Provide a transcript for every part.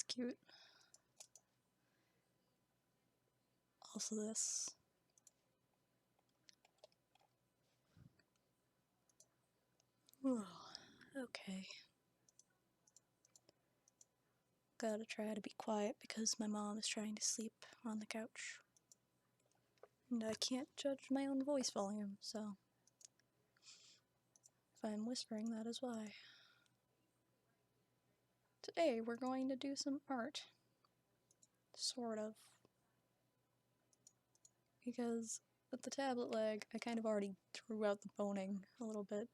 That's cute. Also this. Oh, okay. Gotta try to be quiet because my mom is trying to sleep on the couch. And I can't judge my own voice volume, so if I'm whispering, that is why. Today we're going to do some art. Sort of. Because with the tablet leg, I kind of already threw out the boning a little bit.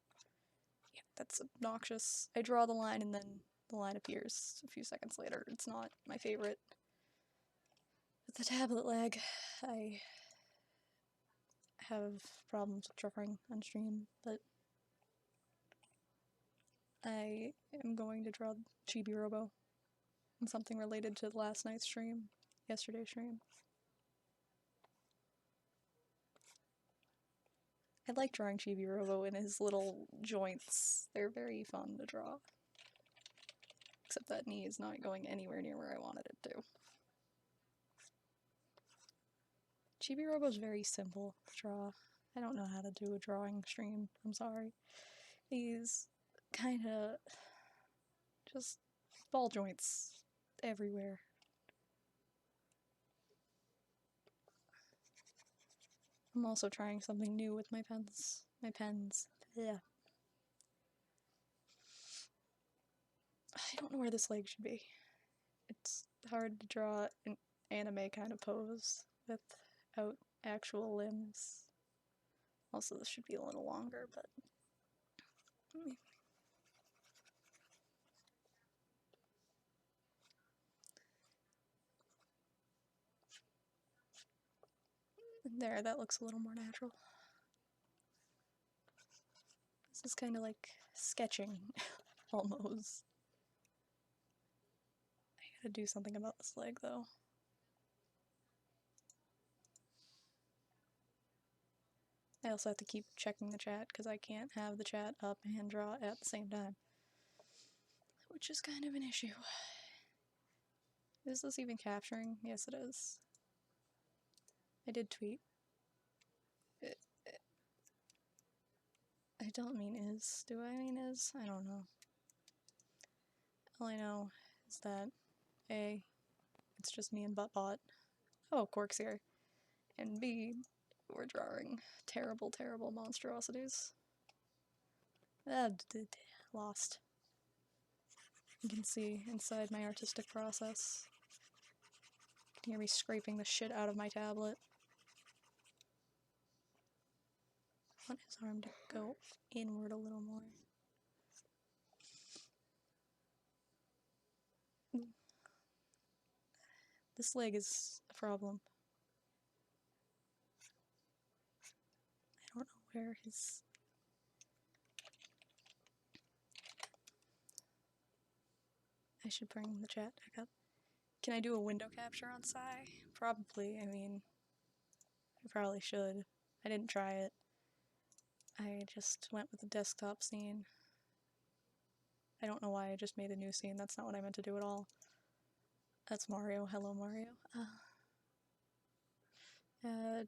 Yeah, that's obnoxious. I draw the line and then the line appears a few seconds later. It's not my favorite. With the tablet leg, I have problems with drawing on stream, but I am going to draw Chibi Robo and something related to last night's stream, yesterday's stream. I like drawing Chibi Robo in his little joints. They're very fun to draw. Except that knee is not going anywhere near where I wanted it to. Chibi Robo's very simple to draw. I don't know how to do a drawing stream, I'm sorry. These kinda just ball joints everywhere. I'm also trying something new with my pens. Yeah. I don't know where this leg should be. It's hard to draw an anime kind of pose without actual limbs. Also, this should be a little longer, but... There, that looks a little more natural. This is kind of like sketching, almost. I gotta do something about this leg, though. I also have to keep checking the chat, because I can't have the chat up and draw at the same time. Which is kind of an issue. Is this even capturing? Yes, it is. I did tweet. I don't mean is. Do I mean is? I don't know. All I know is that A, it's just me and Buttbot. Oh, Cork's here. And B, we're drawing terrible, terrible monstrosities. Lost. You can see inside my artistic process. You can hear me scraping the shit out of my tablet. I want his arm to go inward a little more. This leg is a problem. I don't know where his... I should bring the chat back up. Can I do a window capture on Psy? Probably, I mean... I probably should. I didn't try it. I just went with the desktop scene. I don't know why I just made a new scene. That's not what I meant to do at all. That's Mario. Hello, Mario. Add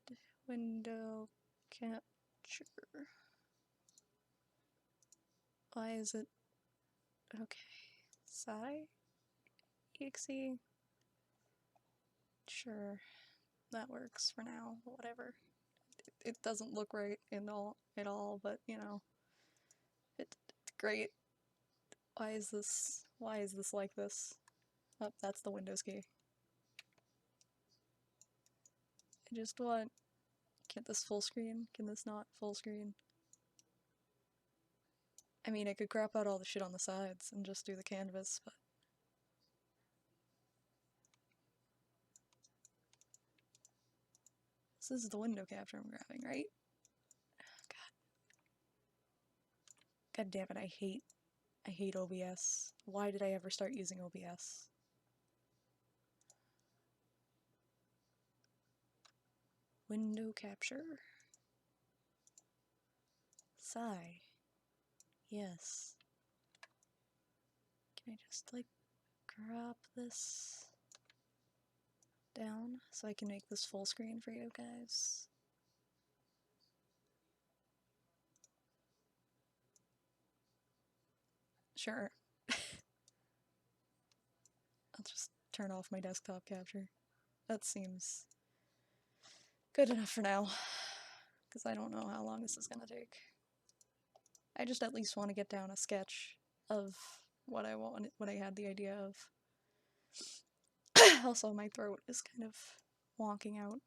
window capture. Why is it... Okay. Psy? EXE? Sure. That works for now. Whatever. It doesn't look right at all, but, you know. It's great. Why is this like this? Oh, that's the Windows key. I just want... Can't this full screen? Can this not full screen? I mean, I could crop out all the shit on the sides and just do the canvas, but... This is the window capture I'm grabbing, right? God. God damn it, I hate OBS. Why did I ever start using OBS? Window capture. Sigh. Yes. Can I just, like, drop this down so I can make this full screen for you guys. Sure. I'll just turn off my desktop capture. That seems good enough for now, because I don't know how long this is gonna take. I just at least want to get down a sketch of what I had the idea of. Also, my throat is kind of wonking out,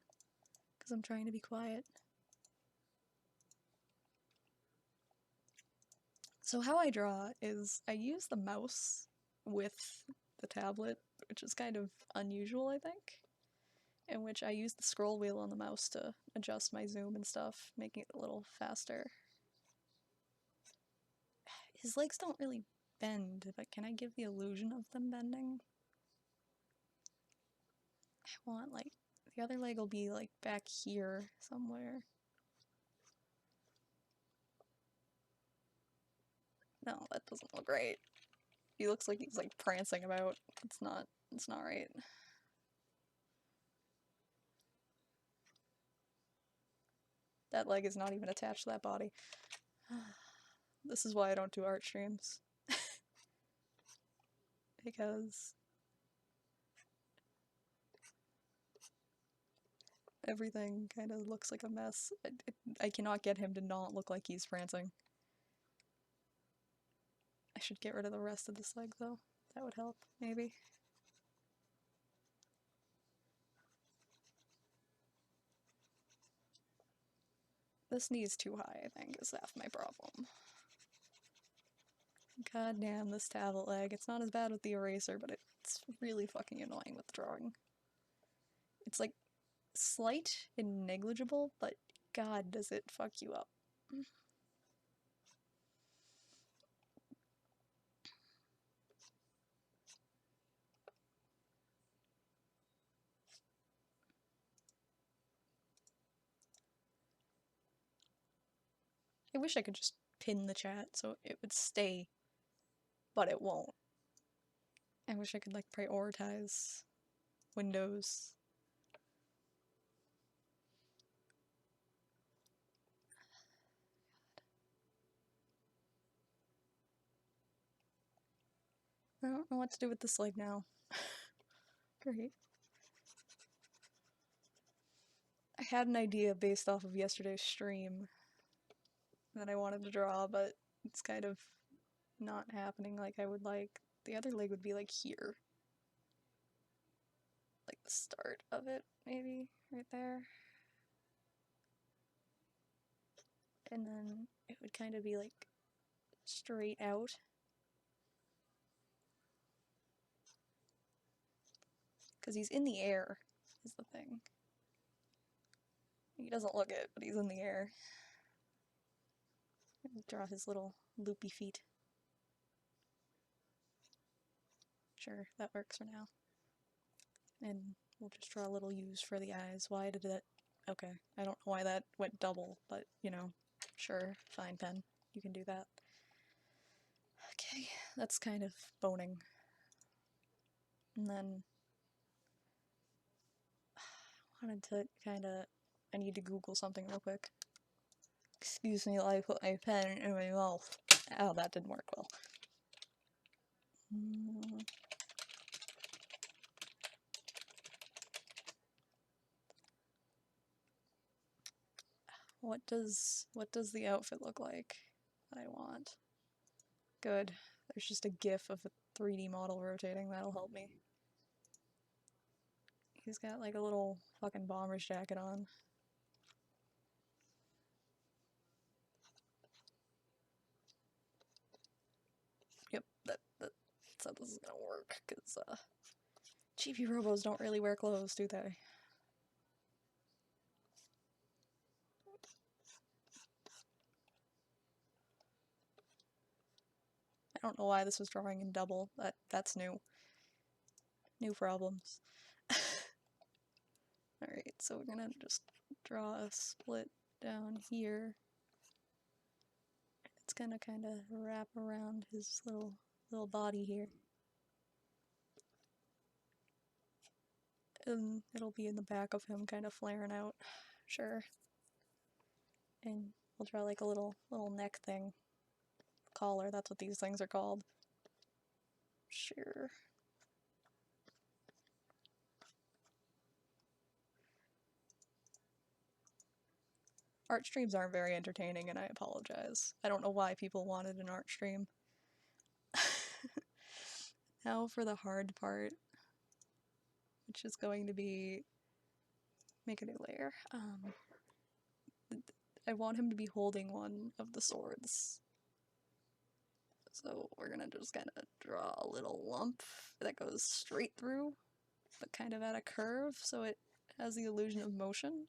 because I'm trying to be quiet. So how I draw is I use the mouse with the tablet, which is kind of unusual, I think, in which I use the scroll wheel on the mouse to adjust my zoom and stuff, making it a little faster. His legs don't really bend, but can I give the illusion of them bending? I want, like, the other leg will be, like, back here somewhere. No, that doesn't look right. He looks like he's, like, prancing about. It's not right. That leg is not even attached to that body. This is why I don't do art streams. Because everything kind of looks like a mess. I cannot get him to not look like he's prancing. I should get rid of the rest of this leg, though. That would help, maybe. This knee's too high, I think, is half my problem. God damn, this tablet leg. It's not as bad with the eraser, but it's really fucking annoying with the drawing. It's like slight and negligible, but god does it fuck you up. I wish I could just pin the chat so it would stay, but it won't. I wish I could, like, prioritize windows. I don't know what to do with this leg now. Great. I had an idea based off of yesterday's stream that I wanted to draw, but it's kind of not happening like I would like. The other leg would be like here. Like the start of it, maybe, right there. And then it would kind of be like straight out. Because he's in the air, is the thing. He doesn't look it, but he's in the air. Draw his little loopy feet. Sure, that works for now. And we'll just draw little U's for the eyes. Why did it... Okay, I don't know why that went double, but, you know, sure, fine, pen. You can do that. Okay, that's kind of boning. And then... I wanted to kinda... I need to Google something real quick. Excuse me while I put my pen in my mouth. Oh, that didn't work well. What does the outfit look like that I want? Good. There's just a GIF of a 3D model rotating, that'll help me. He's got like a little fucking bomber's jacket on. Yep, that's how this is gonna work, because chibi robos don't really wear clothes, do they? I don't know why this was drawing in double. That's new. New problems. Alright, so we're gonna just draw a split down here. It's gonna kinda wrap around his little body here. and it'll be in the back of him kind of flaring out. Sure. And we'll draw like a little neck thing. Collar, that's what these things are called. Sure. Art streams aren't very entertaining, and I apologize. I don't know why people wanted an art stream. Now for the hard part, which is going to be make a new layer. I want him to be holding one of the swords. So we're gonna just kind of draw a little lump that goes straight through, but kind of at a curve, so it has the illusion of motion.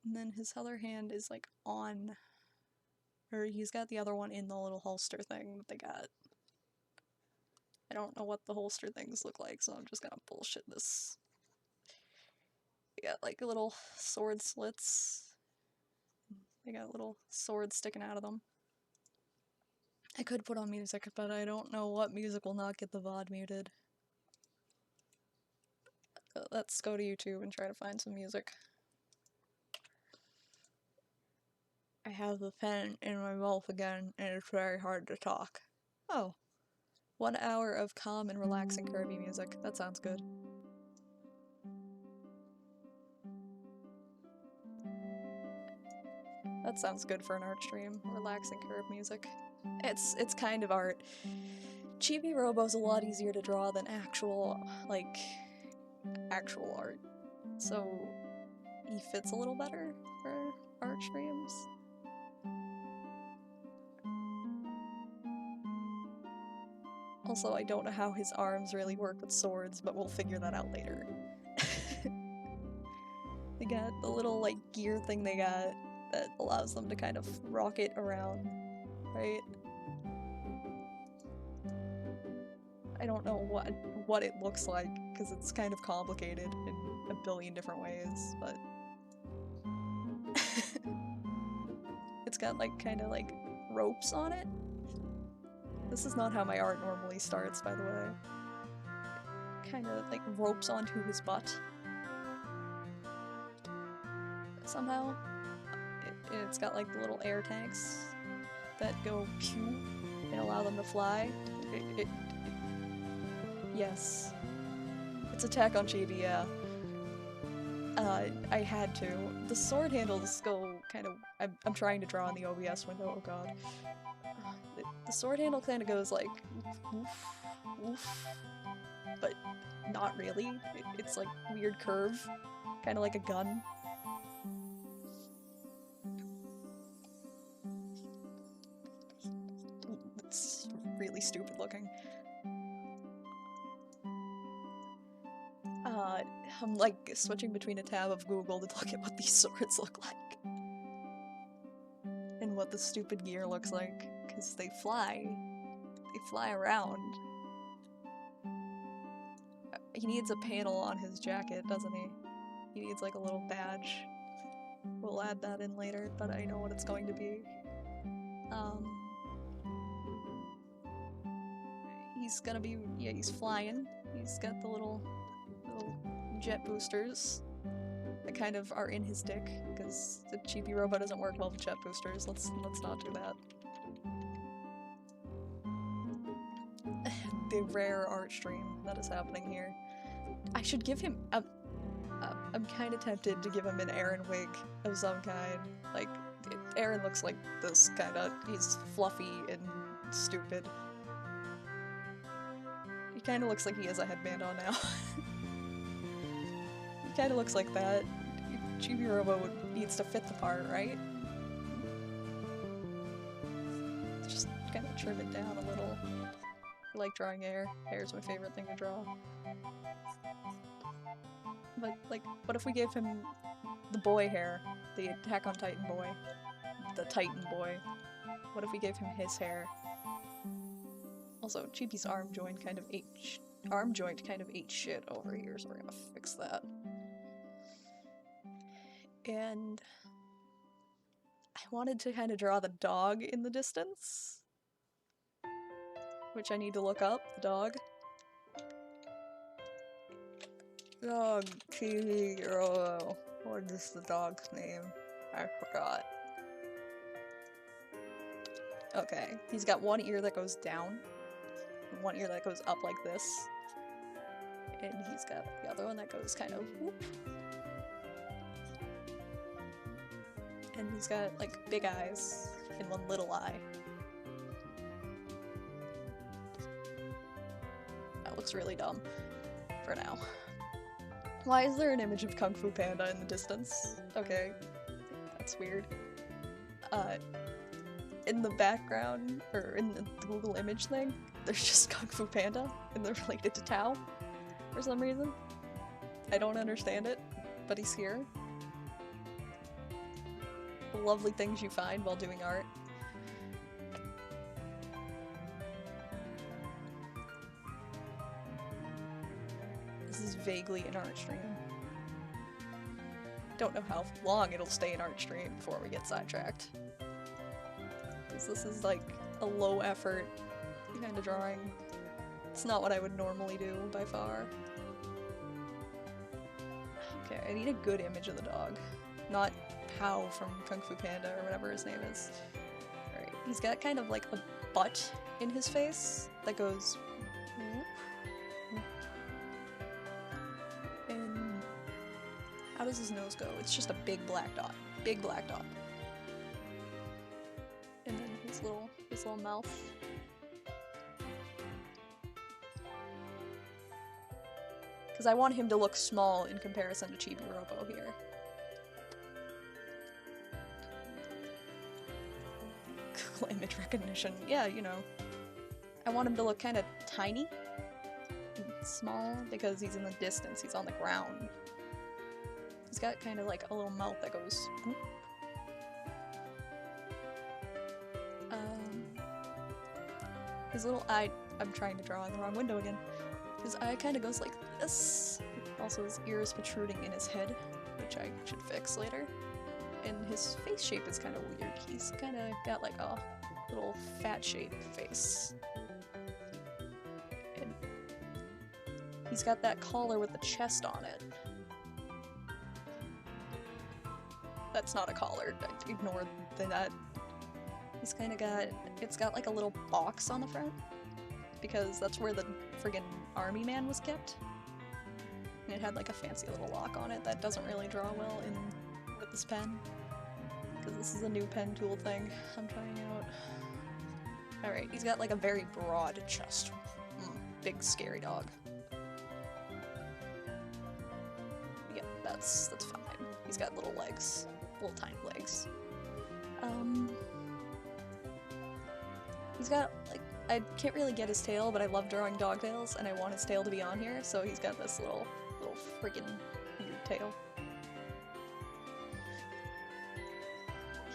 And then his other hand is like on, or he's got the other one in the little holster thing that they got. I don't know what the holster things look like, so I'm just gonna bullshit this. They got like little sword slits. They got little swords sticking out of them. I could put on music, but I don't know what music will not get the VOD muted. Let's go to YouTube and try to find some music. I have the pen in my mouth again, and it's very hard to talk. Oh. 1 hour of calm and relaxing Kirby music. That sounds good. That sounds good for an art stream. Relaxing Kirby music. It's kind of art. Chibi Robo's a lot easier to draw than actual art. So he fits a little better for art streams. Also, I don't know how his arms really work with swords, but we'll figure that out later. They got the little, like, gear thing they got that allows them to kind of rocket around, right? I don't know what it looks like, because it's kind of complicated in a billion different ways, but... It's got, like, kind of, like, ropes on it. This is not how my art normally starts, by the way. Kind of, like, ropes onto his butt. Somehow. It's got, like, the little air tanks that go pew and allow them to fly. Yes. It's Attack on Chibi, yeah. I had to. The sword handles go kind of... I'm trying to draw in the OBS window, oh god. The sword handle kind of goes like... Oof, oof, but not really. It's like weird curve. Kind of like a gun. It's really stupid looking. I'm like switching between a tab of Google to look at what these swords look like. And what the stupid gear looks like, because they fly. They fly around. He needs a panel on his jacket, doesn't he? He needs like a little badge. We'll add that in later, but I know what it's going to be. He's gonna be, yeah, he's flying. He's got the little jet boosters that kind of are in his dick, because the Chibi Robo doesn't work well with jet boosters. Let's not do that. The rare art stream that is happening here. I should give him I'm kind of tempted to give him an Aaron wig of some kind. Like, Aaron looks like this kind of, he's fluffy and stupid. He kind of looks like he has a headband on now. He kind of looks like that. Chibi Robo needs to fit the part, right? Just kind of trim it down a little. I like drawing hair. Hair's my favorite thing to draw. But, like, what if we gave him the boy hair? The Attack on Titan boy. The Titan boy. What if we gave him his hair? Also, Chibi's arm joint kind of ate shit over here, so we're gonna fix that. And I wanted to kind of draw the dog in the distance, which I need to look up, the dog. Dog, chibi, robo. What is the dog's name? I forgot. Okay, he's got one ear that goes down, and one ear that goes up like this, and he's got the other one that goes kind of whoop. And he's got like big eyes and one little eye. That looks really dumb for now. Why is there an image of Kung Fu Panda in the distance? Okay, that's weird. In the background, or in the Google image thing, there's just Kung Fu Panda, and they're related to Tao for some reason. I don't understand it, but he's here. The lovely things you find while doing art. This is vaguely an art stream. Don't know how long it'll stay an art stream before we get sidetracked. Because this is like a low effort kind of drawing. It's not what I would normally do by far. Okay, I need a good image of the dog. Not Pow from Kung Fu Panda or whatever his name is. Alright, he's got kind of like a butt in his face that goes whoop, whoop. And how does his nose go? It's just a big black dot. Big black dot. And then his little mouth. Because I want him to look small in comparison to Chibi Robo here. Google image recognition. Yeah, you know. I want him to look kind of tiny and small because he's in the distance. He's on the ground. He's got kind of like a little mouth that goes whoop. His little eye, I'm trying to draw in the wrong window again. His eye kind of goes like this. Also his ear is protruding in his head, which I should fix later. And his face shape is kind of weird. He's kind of got like a little fat shaped face. And he's got that collar with the chest on it. That's not a collar. I ignored that. He's kind of got, it's got like a little box on the front, because that's where the friggin' army man was kept. And it had like a fancy little lock on it that doesn't really draw well with this pen. Because this is a new pen tool thing I'm trying out. Alright, he's got like a very broad chest. Big scary dog. Yeah, that's fine. He's got little legs. Little tiny legs. He's got, like, I can't really get his tail, but I love drawing dog tails, and I want his tail to be on here, so he's got this little friggin' weird tail.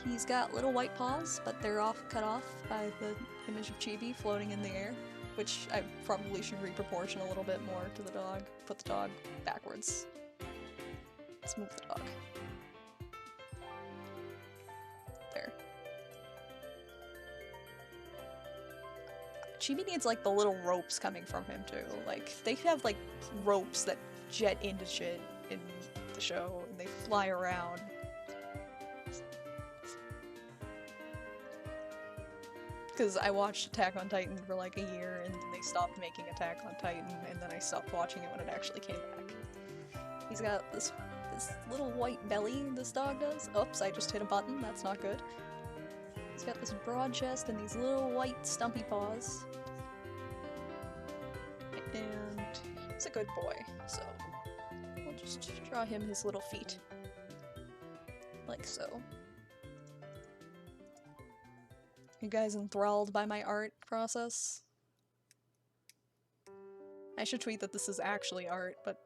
He's got little white paws, but they're cut off by the image of Chibi floating in the air, which I probably should reproportion a little bit more to the dog. Put the dog backwards. Let's move the dog. There. Chibi needs like the little ropes coming from him too. Like, they have like ropes that jet into shit in the show, and they fly around. Because I watched Attack on Titan for like a year, and then they stopped making Attack on Titan, and then I stopped watching it when it actually came back. He's got this little white belly, this dog does. Oops, I just hit a button, that's not good. He's got this broad chest and these little white stumpy paws. And he's a good boy, so we'll just draw him his little feet. Like so. You guys enthralled by my art process? I should tweet that this is actually art, but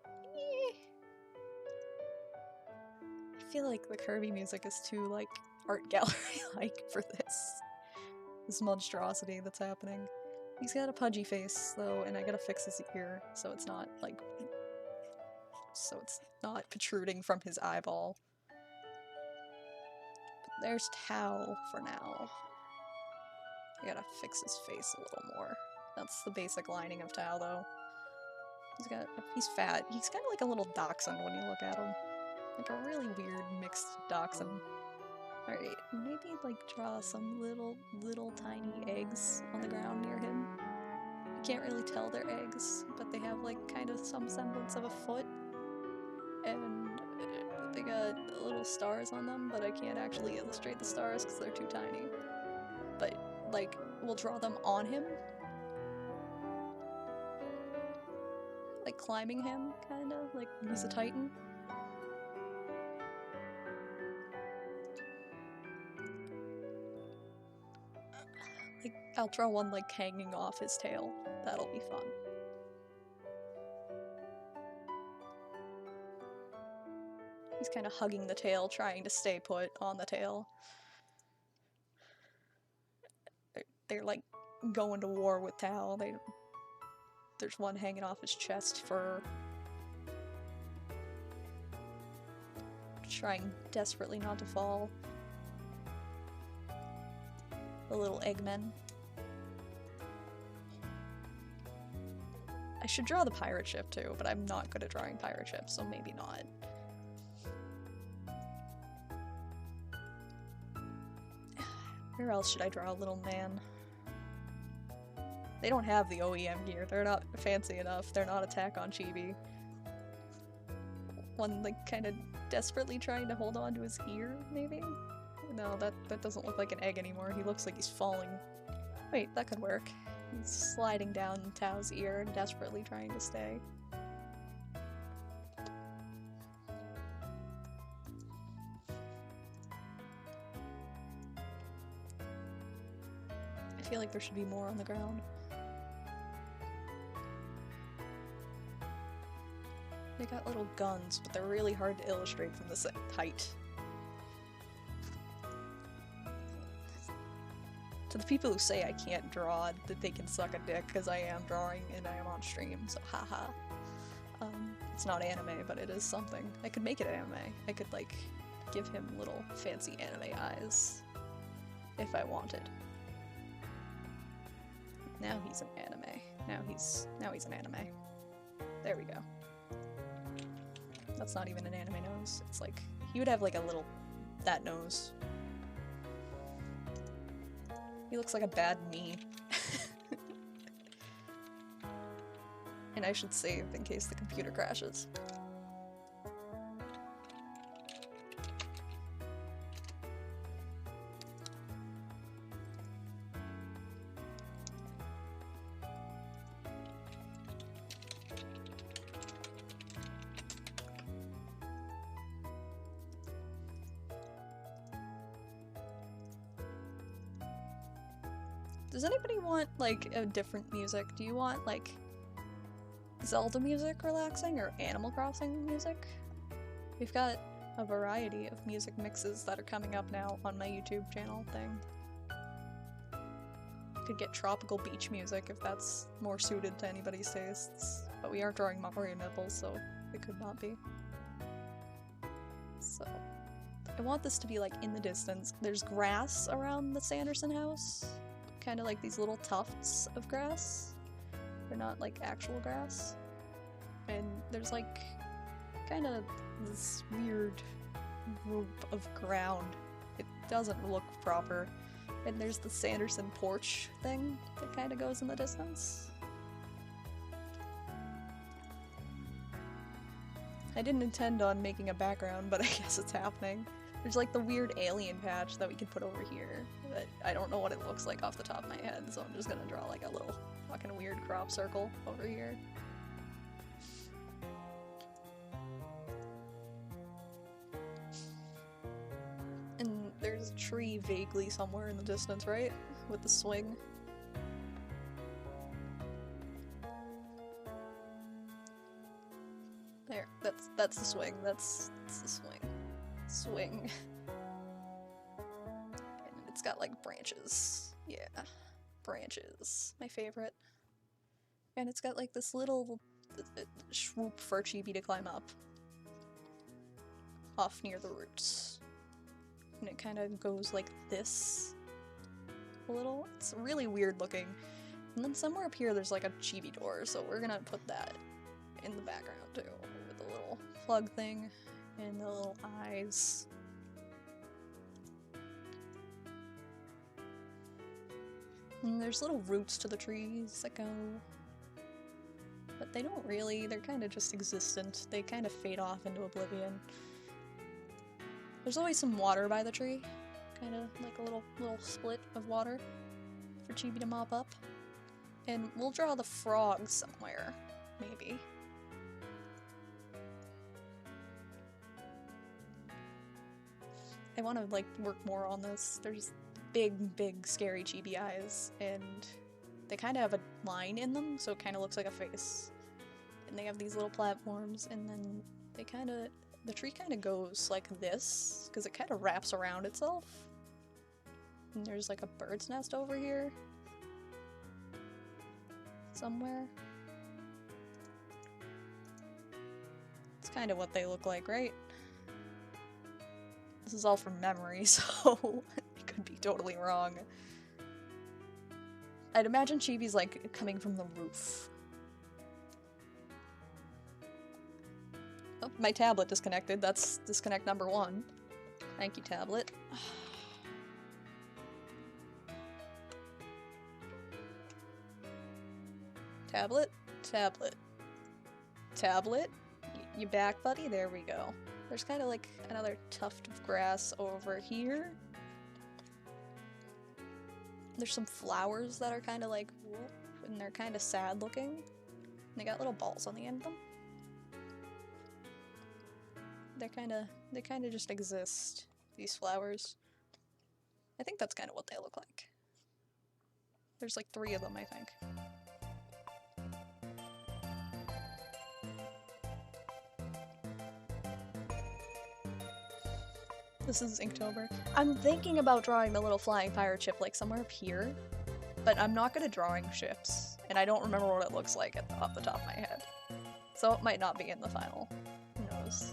I feel like the Kirby music is too, like, art gallery-like for this monstrosity that's happening. He's got a pudgy face, though, and I gotta fix his ear so it's not, like, protruding from his eyeball. But there's Tao for now. I gotta fix his face a little more. That's the basic lining of Tao, though. He's fat. He's kind of like a little dachshund when you look at him. Like a really weird mixed dachshund. Alright, maybe like draw some little tiny eggs on the ground near him. You can't really tell they're eggs, but they have like kind of some semblance of a foot. And they got little stars on them, but I can't actually illustrate the stars because they're too tiny. But like, we'll draw them on him. Like climbing him, kinda, like he's a titan. Like, I'll draw one like hanging off his tail. That'll be fun. He's kind of hugging the tail, trying to stay put on the tail. They're like going to war with Tao. There's one hanging off his chest for trying desperately not to fall. The little Eggmen. I should draw the pirate ship too, but I'm not good at drawing pirate ships, so maybe not. Where else should I draw a little man? They don't have the OEM gear. They're not fancy enough. They're not Attack on Chibi. One like kind of desperately trying to hold on to his ear, maybe? No, that doesn't look like an egg anymore. He looks like he's falling. Wait, that could work. He's sliding down Tao's ear and desperately trying to stay. I feel like there should be more on the ground. They got little guns, but they're really hard to illustrate from this height. To the people who say I can't draw, that they can suck a dick because I am drawing and I am on stream, so haha. It's not anime, but it is something. I could make it anime. I could like give him little fancy anime eyes if I wanted. Now he's an anime. Now he's an anime. There we go. That's not even an anime nose. It's like, he would have like a little, that nose. He looks like a bad knee. And I should save in case the computer crashes. Does anybody want, like, a different music? Do you want, like, Zelda music relaxing or Animal Crossing music? We've got a variety of music mixes that are coming up now on my YouTube channel thing. Could get tropical beach music if that's more suited to anybody's tastes, but we aren't drawing Mario nipples, so it could not be. So, I want this to be, like, in the distance. There's grass around the Sanderson house. Kind of like these little tufts of grass. They're not like actual grass. And there's like kind of this weird group of ground. It doesn't look proper. And there's the Sanderson porch thing that kind of goes in the distance. I didn't intend on making a background, but I guess it's happening. There's like the weird alien patch that we can put over here, but I don't know what it looks like off the top of my head, so I'm just gonna draw like a little fucking weird crop circle over here. And there's a tree vaguely somewhere in the distance, right? With the swing. There, that's the swing, that's the swing. Swing. And it's got like branches. Yeah. Branches. My favorite. And it's got like this little swoop for Chibi to climb up. Off near the roots. And it kind of goes like this. A little. It's really weird looking. And then somewhere up here there's like a Chibi door, so we're gonna put that in the background too, with the little plug thing and the little eyes. And there's little roots to the trees that go, but they don't really, they're kind of just existent. They kind of fade off into oblivion. There's always some water by the tree, kind of like a little split of water for Chibi to mop up. And we'll draw the frog somewhere, maybe. I want to like work more on this. There's big scary chibi eyes, and they kind of have a line in them, so it kind of looks like a face. And they have these little platforms, and then they kind of, the tree kind of goes like this, because it kind of wraps around itself. And there's like a bird's nest over here somewhere. It's kind of what they look like, right? This is all from memory, so it could be totally wrong. I'd imagine Chibi's like coming from the roof. Oh, my tablet disconnected. That's disconnect number 1. Thank you, tablet. Tablet? Tablet. Tablet? You back, buddy? There we go. There's kind of like another tuft of grass over here. There's some flowers that are kind of like, whoop, and they're kind of sad looking. And they got little balls on the end of them. They kind of just exist, these flowers. I think that's kind of what they look like. There's like 3 of them, I think. This is Inktober. I'm thinking about drawing the little flying pirate ship like somewhere up here, but I'm not good at drawing ships, and I don't remember what it looks like off the top of my head. So it might not be in the final. Who knows?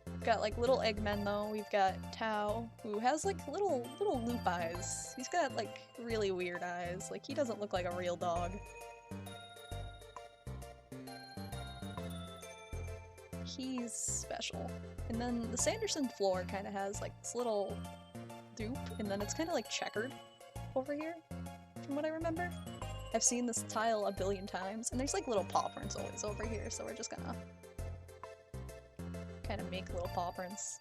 We've got like little Eggmen though. We've got Tao, who has like little loop eyes. He's got like really weird eyes. Like he doesn't look like a real dog. He's special. And then the Sanderson floor kind of has like this little dupe, and then it's kind of like checkered over here, from what I remember. I've seen this tile a billion times, and there's like little paw prints always over here, so we're just gonna kind of make little paw prints.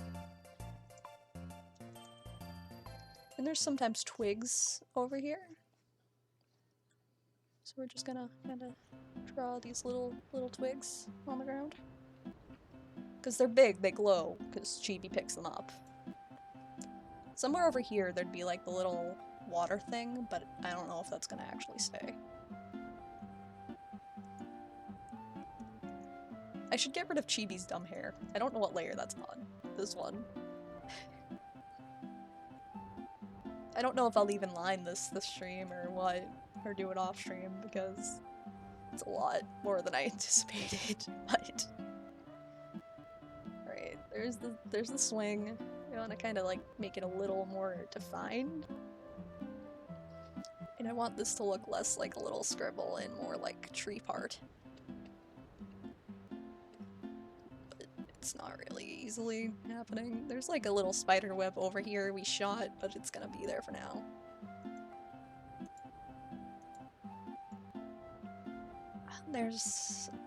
And there's sometimes twigs over here. So we're just gonna kind of draw these little twigs on the ground. Because they're big, they glow, because Chibi picks them up. Somewhere over here there'd be like the little water thing, but I don't know if that's gonna actually stay. I should get rid of Chibi's dumb hair. I don't know what layer that's on. This one. I don't know if I'll even line this stream or what, or do it off stream, because it's a lot more than I anticipated, but... There's the swing. I want to kind of like make it a little more defined. And I want this to look less like a little scribble and more like tree part. But it's not really easily happening. There's like a little spider web over here we shot, but it's gonna be there for now.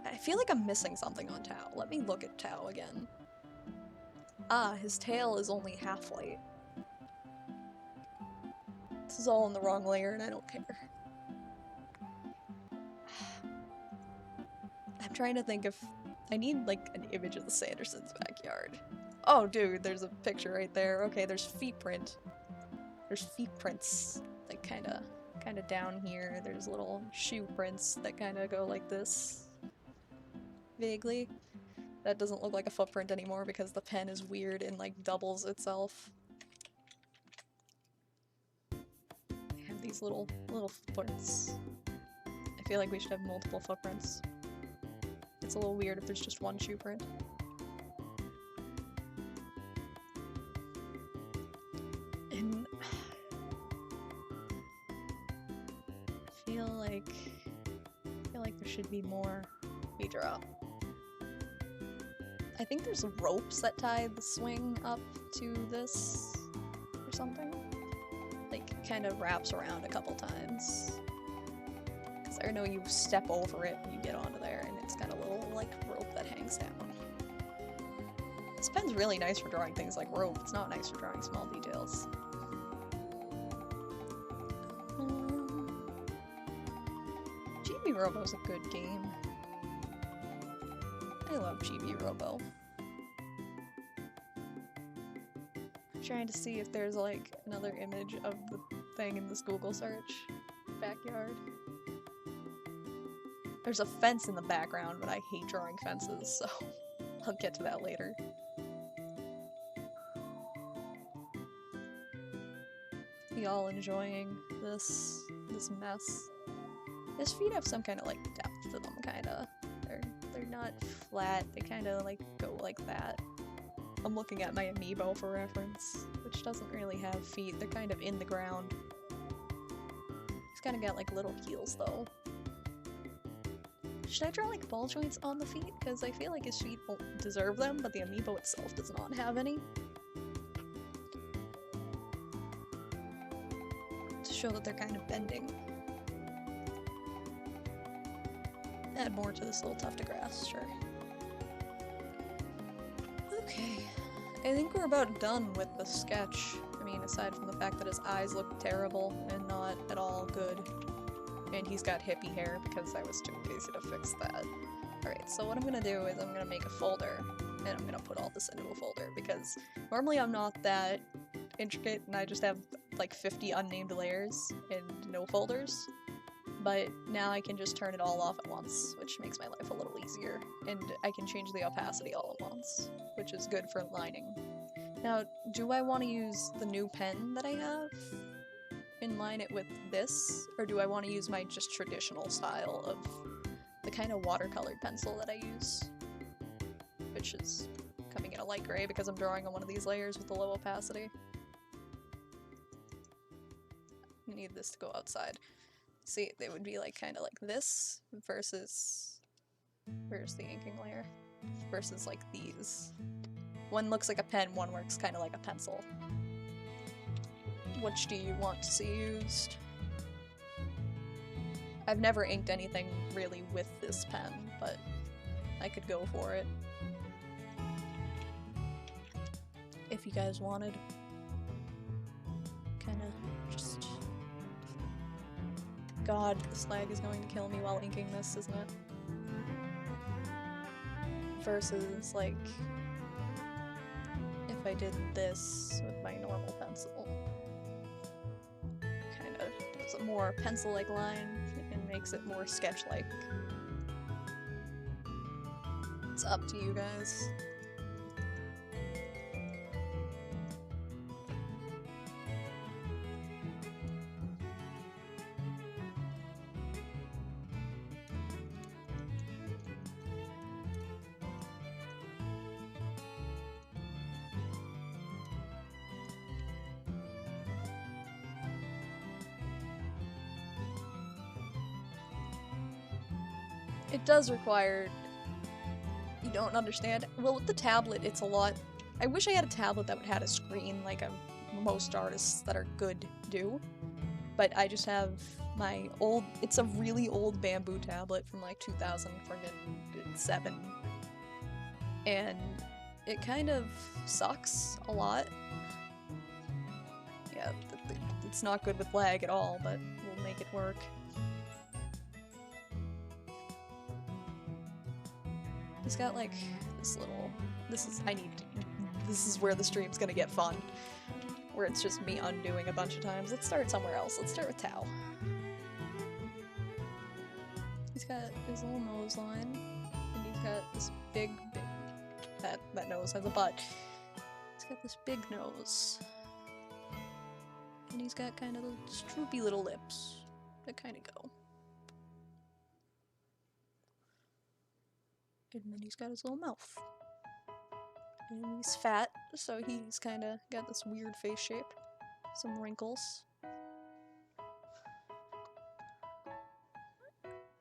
I feel like I'm missing something on Tao. Let me look at Tao again. Ah, his tail is only half white. This is all in the wrong layer and I don't care. I'm trying to think if I need like an image of the Sandersons' backyard. Oh dude, there's a picture right there. Okay, there's feet print. There's feet prints like kinda down here. There's little shoe prints that kinda go like this. Vaguely. That doesn't look like a footprint anymore because the pen is weird and like doubles itself. I have these little footprints. I feel like we should have multiple footprints. It's a little weird if there's just one shoe print. And feel like there should be more we draw. I think there's ropes that tie the swing up to this or something. Like, kind of wraps around a couple times. Because I know you step over it and you get onto there, and it's got a little, like, rope that hangs down. This pen's really nice for drawing things like rope. It's not nice for drawing small details. Chibi Robo's a good game. I love Chibi Robo. I'm trying to see if there's like another image of the thing in this Google search. Backyard. There's a fence in the background, but I hate drawing fences, so I'll get to that later. Y'all enjoying this mess? His feet have some kind of like depth to them, kinda. They're not flat, they kinda like go like that. I'm looking at my amiibo for reference, which doesn't really have feet, they're kind of in the ground. He's kinda got like little heels though. Should I draw like ball joints on the feet? Because I feel like his feet won't deserve them, but the amiibo itself does not have any. To show that they're kind of bending. Add more to this little tuft of grass, sure. Okay, I think we're about done with the sketch. I mean, aside from the fact that his eyes look terrible and not at all good. And he's got hippie hair because I was too lazy to fix that. Alright, so what I'm gonna do is I'm gonna make a folder, and I'm gonna put all this into a folder, because normally I'm not that intricate and I just have like 50 unnamed layers and no folders. But now I can just turn it all off at once, which makes my life a little easier. And I can change the opacity all at once, which is good for lining. Now, do I want to use the new pen that I have and line it with this? Or do I want to use my just traditional style of the kind of watercolored pencil that I use? Which is coming in a light gray because I'm drawing on one of these layers with a low opacity. I need this to go outside. See, they would be like kind of like this versus where's the inking layer versus like these. One looks like a pen, one works kind of like a pencil. Which do you want to see used? I've never inked anything really with this pen, but I could go for it if you guys wanted. Kind of just. God, this lag is going to kill me while inking this, isn't it? Versus, like, if I did this with my normal pencil. Kind of does a more pencil-like line and makes it more sketch-like. It's up to you guys. It does require... You don't understand? Well, with the tablet, it's a lot... I wish I had a tablet that would have a screen like most artists that are good do. But I just have my old... It's a really old bamboo tablet from like 2007. And it kind of sucks a lot. Yeah, it's not good with lag at all, but we'll make it work. He's got like this little, this is where the stream's gonna get fun. Where it's just me undoing a bunch of times. Let's start somewhere else. Let's start with Tao. He's got his little nose line, and he's got this big that nose has a butt. He's got this big nose. And he's got kind of droopy little lips that kind of go. And then he's got his little mouth. And he's fat, so he's kind of got this weird face shape. Some wrinkles.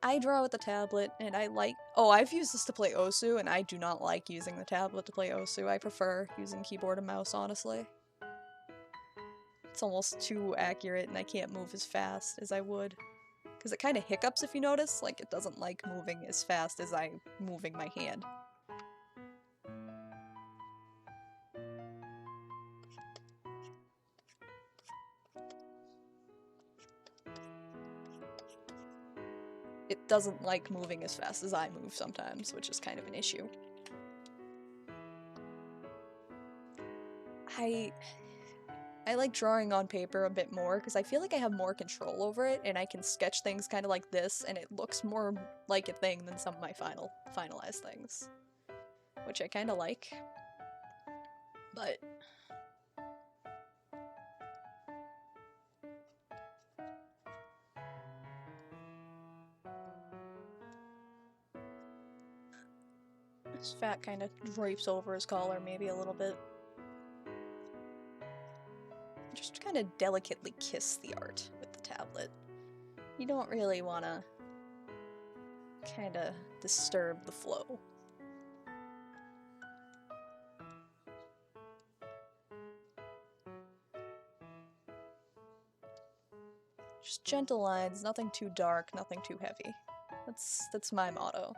I draw with the tablet, and I like- oh, I've used this to play Osu, and I do not like using the tablet to play Osu. I prefer using keyboard and mouse, honestly. It's almost too accurate, and I can't move as fast as I would. Because it kind of hiccups if you notice, like it doesn't like moving as fast as I'm moving my hand. It doesn't like moving as fast as I move sometimes, which is kind of an issue. I like drawing on paper a bit more because I feel like I have more control over it and I can sketch things kind of like this and it looks more like a thing than some of my finalized things. Which I kind of like. But this fat kind of drapes over his collar maybe a little bit. Just kind of delicately kiss the art with the tablet. You don't really want to kind of disturb the flow. Just gentle lines, nothing too dark, nothing too heavy. That's my motto.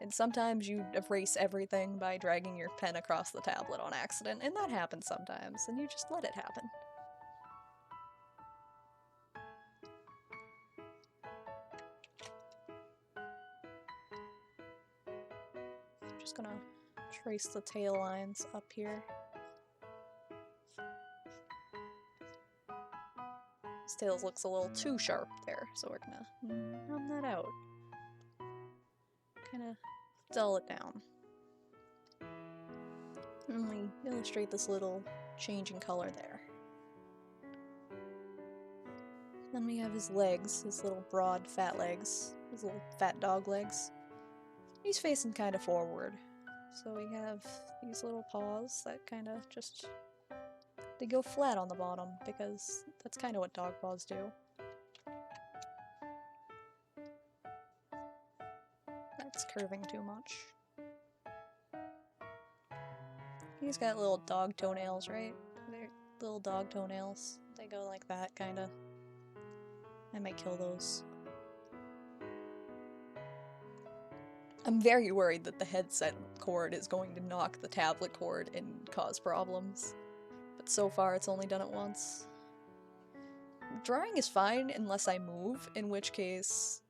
And sometimes you erase everything by dragging your pen across the tablet on accident, and that happens sometimes, and you just let it happen. I'm just gonna trace the tail lines up here. His tail looks a little too sharp there, so we're gonna numb that out. Kinda dull it down. And we illustrate this little change in color there. Then we have his legs, his little broad fat legs, his little fat dog legs. He's facing kind of forward. So we have these little paws that kind of just... they go flat on the bottom because that's kind of what dog paws do. That's curving too much. He's got little dog toenails, right? They're little dog toenails. They go like that, kinda. I might kill those. I'm very worried that the headset cord is going to knock the tablet cord and cause problems. But so far it's only done it once. Drawing is fine unless I move, in which case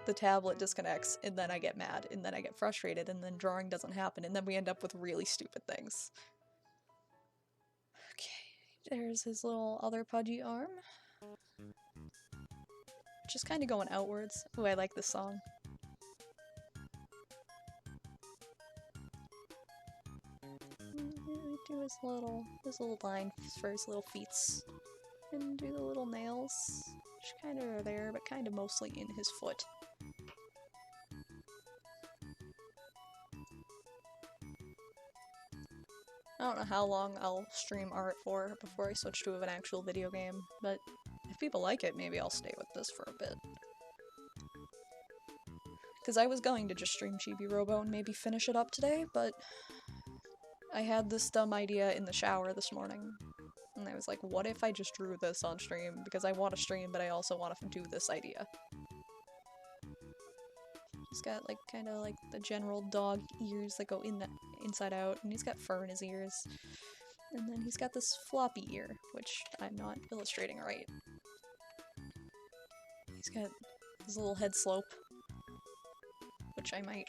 the tablet disconnects, and then I get mad, and then I get frustrated, and then drawing doesn't happen, and then we end up with really stupid things. Okay, there's his little other pudgy arm. Just kind of going outwards. Ooh, I like this song. Do his little line for his little feets. And do the little nails, which kind of are there, but kind of mostly in his foot. I don't know how long I'll stream art for before I switch to an actual video game, but if people like it, maybe I'll stay with this for a bit. Because I was going to just stream Chibi Robo and maybe finish it up today, but I had this dumb idea in the shower this morning. And I was like, what if I just drew this on stream? Because I want to stream, but I also want to do this idea. He's got like kind of like the general dog ears that go in the inside out, and he's got fur in his ears. And then he's got this floppy ear, which I'm not illustrating right. He's got his little head slope, which I might...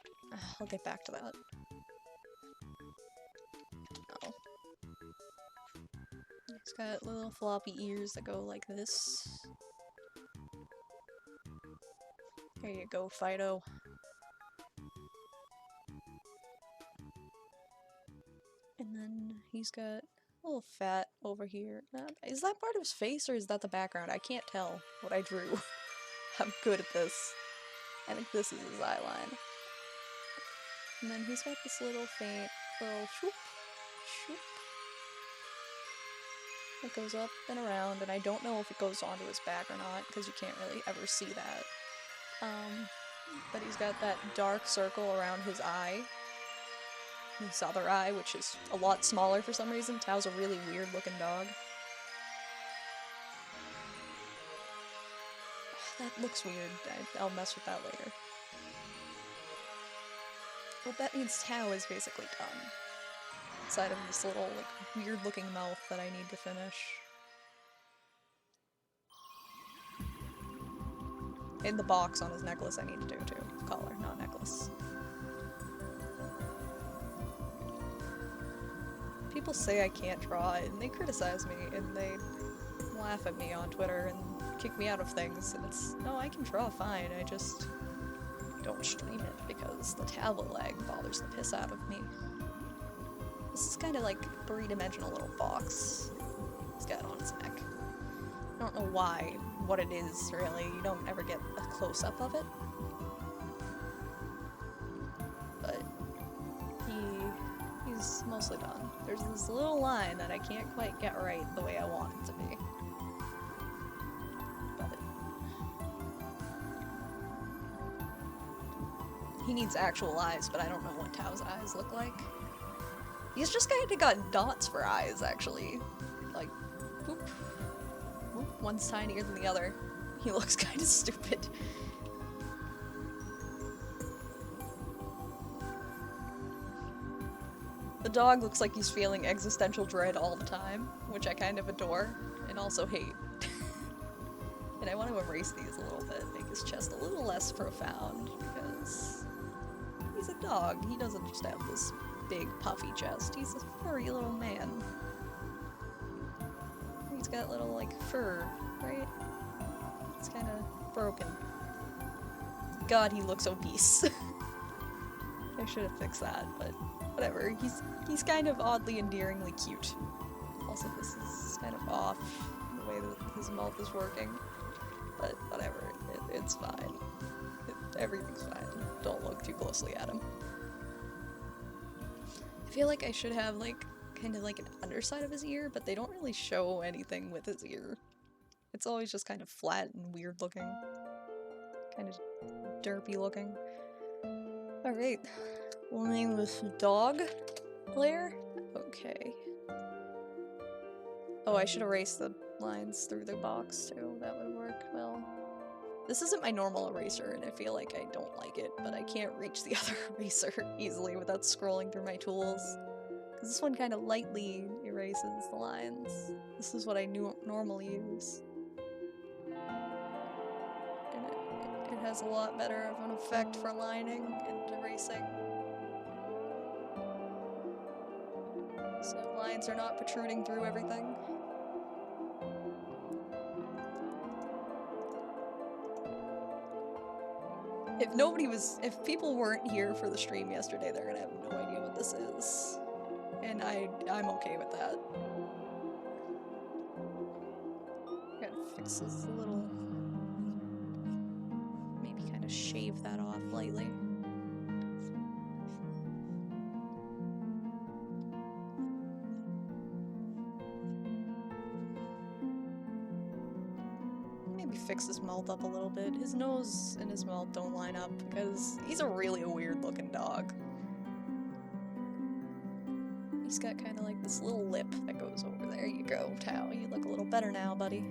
I'll get back to that. Oh. He's got little floppy ears that go like this. There you go, Fido. And then he's got a little fat over here. Is that part of his face or is that the background? I can't tell what I drew. I'm good at this. I think this is his eye line. And then he's got this little faint little shoop, shoop. that goes up and around, and I don't know if it goes onto his back or not, because you can't really ever see that. But he's got that dark circle around his eye. His other eye, which is a lot smaller for some reason. Tao's a really weird looking dog. That looks weird. I'll mess with that later. Well, that means Tao is basically done. Inside of this little, like, weird looking mouth that I need to finish. In the box on his necklace I need to do too. Collar, not necklace. People say I can't draw, and they criticize me, and they laugh at me on Twitter and kick me out of things, and it's, no, I can draw fine, I just don't stream it because the tablet lag bothers the piss out of me. This is kind of like a three-dimensional little box he's got on his neck. I don't know why, what it is really, you don't ever get a close-up of it. But he's mostly done. There's this little line that I can't quite get right the way I want it to be. But he needs actual eyes, but I don't know what Tao's eyes look like. He's just kinda got dots for eyes, actually. Like, whoop. Whoop, one's tinier than the other. He looks kinda stupid. The dog looks like he's feeling existential dread all the time, which I kind of adore, and also hate. And I want to erase these a little bit, make his chest a little less profound, because he's a dog. He doesn't just have this big puffy chest, he's a furry little man. He's got little, like, fur, right? It's kinda broken. God, he looks obese. I should have fixed that, but whatever. He's kind of oddly endearingly cute. Also, this is kind of off, the way that his mouth is working. But whatever, it's fine. Everything's fine. Don't look too closely at him. I feel like I should have, like, kind of like an underside of his ear, but they don't really show anything with his ear. It's always just kind of flat and weird looking. Kind of derpy looking. Alright. We'll name this dog layer. Okay. Oh, I should erase the lines through the box too. That would work well. This isn't my normal eraser, and I feel like I don't like it, but I can't reach the other eraser easily without scrolling through my tools. Because this one kind of lightly erases the lines. This is what I normally use. And it has a lot better of an effect for lining and erasing. So lines are not protruding through everything. If people weren't here for the stream yesterday, they're gonna have no idea what this is. And I'm okay with that. Gotta fix this a little. Maybe kind of shave that off lightly. Maybe fix his mouth up a little bit. His nose and his mouth don't line up because he's a really weird looking dog. He's got kind of like this little lip that goes over there. You go, Tao. You look a little better now, buddy.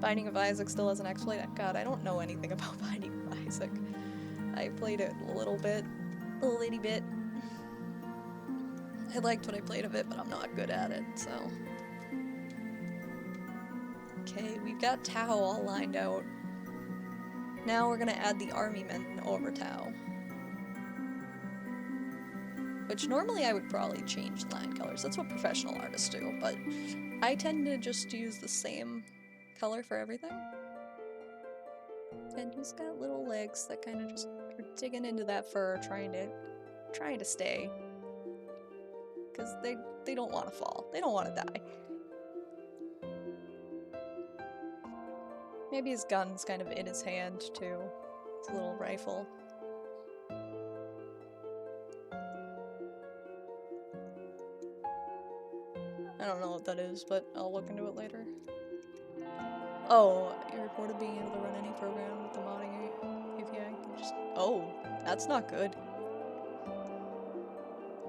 Binding of Isaac still has an exploit. God, I don't know anything about Binding of Isaac. I played it a little bit. A little itty bit. I liked what I played of it, but I'm not good at it, so... Okay, we've got Tao all lined out. Now we're gonna add the army men over Tao. Which normally I would probably change the line colors. That's what professional artists do, but I tend to just use the same color for everything. And he's got little legs that kind of just are digging into that fur, trying to stay. Because they don't want to fall. They don't want to die. Maybe his gun's kind of in his hand, too. It's a little rifle. I don't know, what that is, but I'll look into it later. Oh, you reported being able to run any program with the modding API. Oh, that's not good.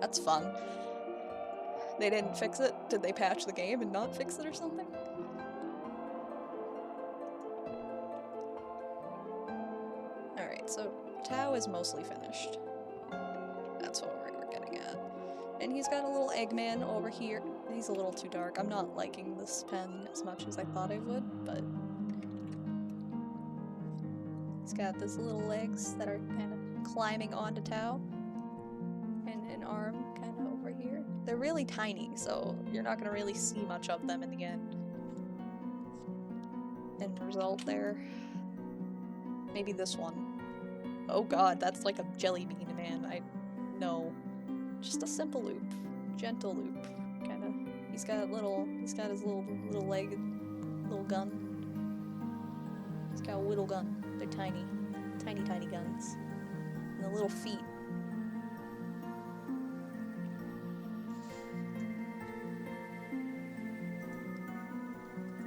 That's fun. They didn't fix it? Did they patch the game and not fix it or something? Alright, so Tao is mostly finished. That's what we're getting at. And he's got a little Eggman over here. He's a little too dark. I'm not liking this pen as much as I thought I would, but... He's got these little legs that are kind of climbing onto Tao. And an arm kind of over here. They're really tiny, so you're not going to really see much of them in the end. End result there. Maybe this one. Oh god, that's like a jelly bean, man. No. Just a simple loop. Gentle loop. Kinda. He's got his little leg, little gun. He's got a whittle gun. They're tiny. Tiny, tiny guns. And the little feet.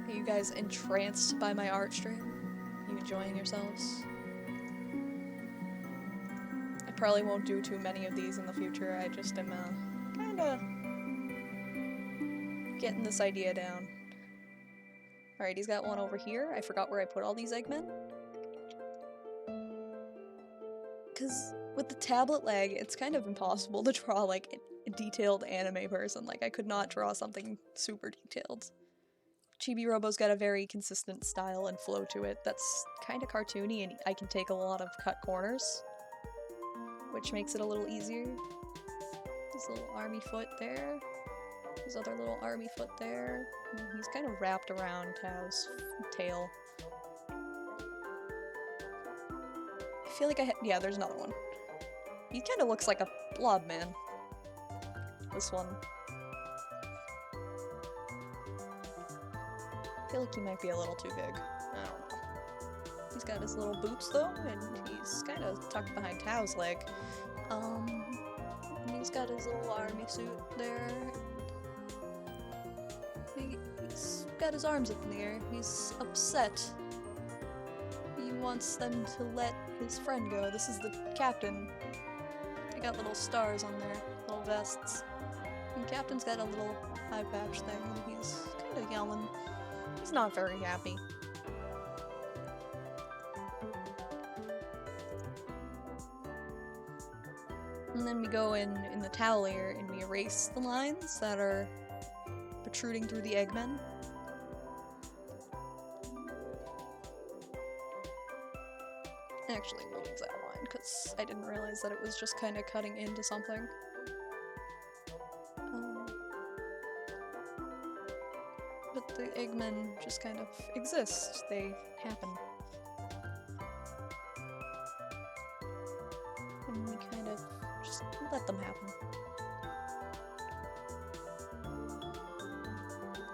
Are you guys entranced by my art stream? You enjoying yourselves? I probably won't do too many of these in the future. I just am kinda getting this idea down. Alright, he's got one over here. I forgot where I put all these Eggmen. Because with the tablet lag, it's kind of impossible to draw like a detailed anime person. Like, I could not draw something super detailed. Chibi Robo's got a very consistent style and flow to it that's kind of cartoony, and I can take a lot of cut corners, which makes it a little easier. His little army foot there. His other little army foot there. And he's kind of wrapped around Tao's tail. I feel like yeah, there's another one. He kind of looks like a blob man. This one. I feel like he might be a little too big. I don't know. He's got his little boots though, and he's kind of tucked behind Tao's leg. And he's got his little army suit there. He's got his arms up in the air. He's upset. He wants them to let his friend go. This is the captain. They got little stars on their little vests. And Captain's got a little eye patch thing, and he's kind of yelling. He's not very happy. And then we go in the Tao layer and we erase the lines that are protruding through the Eggmen. Actually, we'll use that line because I didn't realize that it was just kind of cutting into something. But the Eggmen just kind of exist. They happen. And we kind of just let them happen.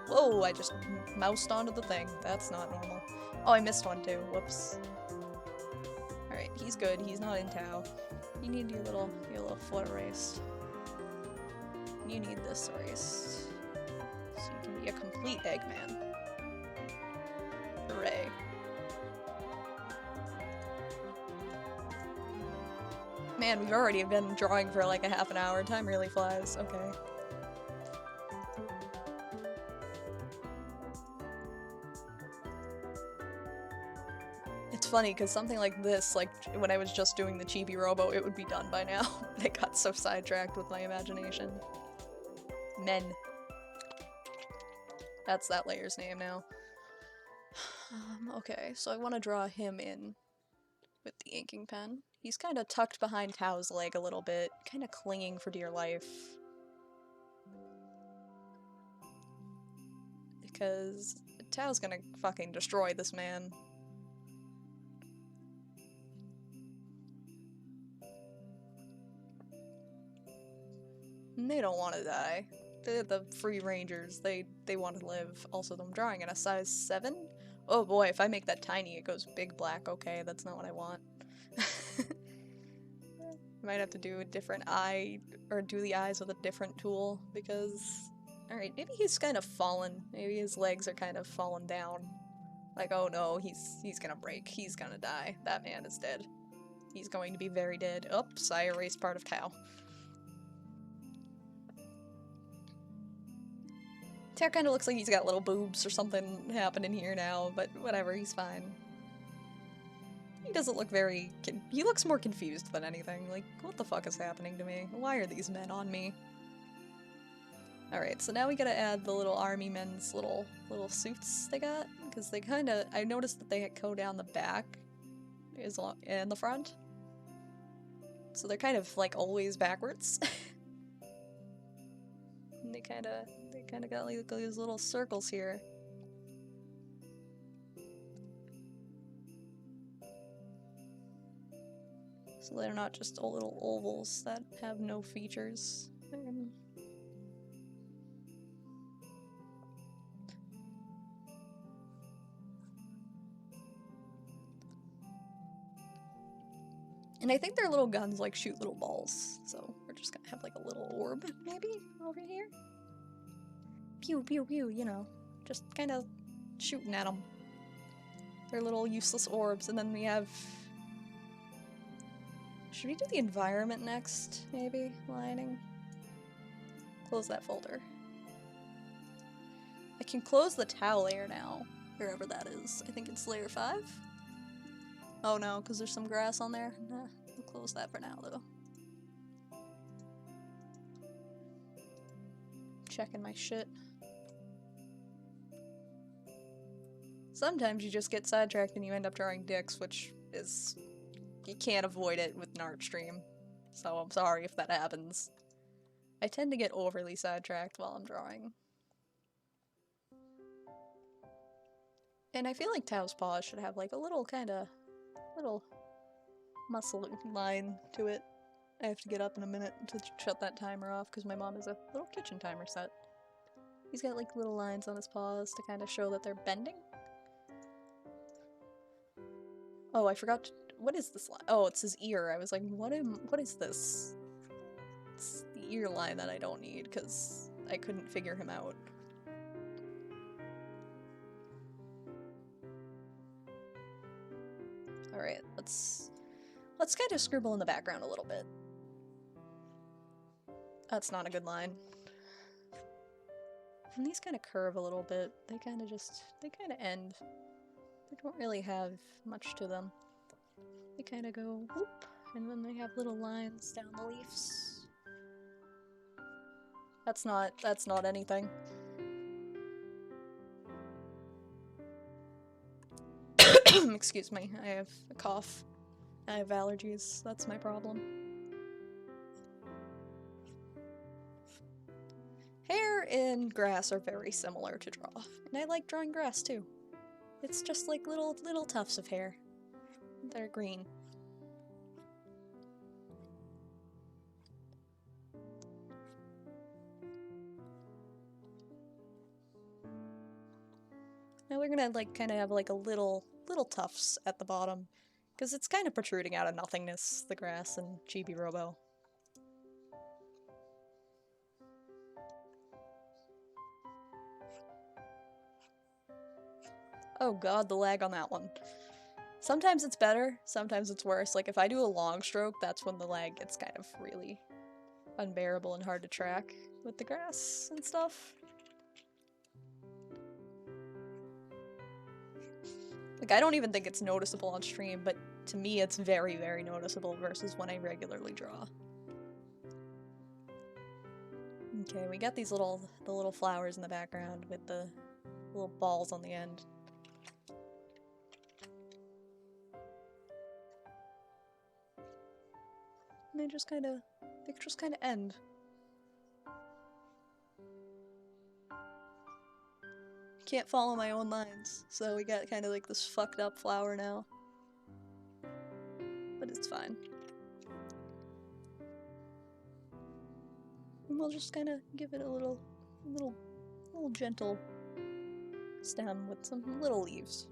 Whoa, I just moused onto the thing. That's not normal. Oh, I missed one too. Whoops. Alright, he's good. He's not in Tao. You need your little foot erased. You need this erased. So you can be a complete Eggman. Hooray. Man, we've already been drawing for like a half an hour. Time really flies. Okay. It's funny, because something like this, like when I was just doing the chibi robo, it would be done by now. I got so sidetracked with my imagination. Men. That's that layer's name now. Okay, so I want to draw him in with the inking pen. He's kind of tucked behind Tao's leg a little bit, kind of clinging for dear life. Because Tao's gonna fucking destroy this man. And they don't want to die. They're the free rangers. They want to live. Also, I'm drawing in a size 7? Oh boy, if I make that tiny, it goes big black. Okay, that's not what I want. Might have to do a different eye, or do the eyes with a different tool, because Alright, maybe he's kind of fallen. Maybe his legs are kind of fallen down. Like, oh no, he's gonna break. He's gonna die. That man is dead. He's going to be very dead. Oops, I erased part of Tao. Tao kind of looks like he's got little boobs or something happening here now, but whatever, he's fine. He doesn't look very... he looks more confused than anything. Like, what the fuck is happening to me? Why are these men on me? Alright, so now we gotta add the little army men's little suits they got, because they kinda... I noticed that they go down the back and the front. So they're kind of, like, always backwards. And they kinda got like these little circles here. So they're not just little ovals that have no features. And I think their little guns like shoot little balls, so we're just gonna have like a little orb, maybe, over here? Pew pew pew, you know, just kind of shooting at them. They're little useless orbs, and then we have... Should we do the environment next, maybe? Lining? Close that folder. I can close the towel layer now, wherever that is. I think it's layer 5? Oh no, because there's some grass on there? Nah, we'll close that for now, though. Checking my shit. Sometimes you just get sidetracked and you end up drawing dicks, which is... you can't avoid it with an art stream. So I'm sorry if that happens. I tend to get overly sidetracked while I'm drawing. And I feel like Tao's paws should have like a little kinda... little muscle line to it. I have to get up in a minute to shut that timer off because my mom has a little kitchen timer set. He's got like little lines on his paws to kind of show that they're bending. Oh, I forgot to, what is this line? Oh, it's his ear. I was like, what is this? It's the ear line that I don't need because I couldn't figure him out. Alright, let's kind of scribble in the background a little bit. That's not a good line. And these kind of curve a little bit. They kind of end. They don't really have much to them. They kind of go whoop, and then they have little lines down the leaves. That's not anything. Excuse me, I have a cough. I have allergies, that's my problem. Hair and grass are very similar to draw, and I like drawing grass too. It's just like little tufts of hair. They're green. Now we're gonna like kind of have like a little tufts at the bottom, because it's kind of protruding out of nothingness, the grass and chibi robo. Oh god, the lag on that one. Sometimes it's better, sometimes it's worse. Like if I do a long stroke, that's when the lag gets kind of really unbearable and hard to track with the grass and stuff. Like I don't even think it's noticeable on stream, but to me it's very, very noticeable versus when I regularly draw. Okay, we got these the little flowers in the background with the little balls on the end. And they just kind of end. Can't follow my own lines, so we got kind of like this fucked up flower now. But it's fine. And we'll just kind of give it a little gentle stem with some little leaves.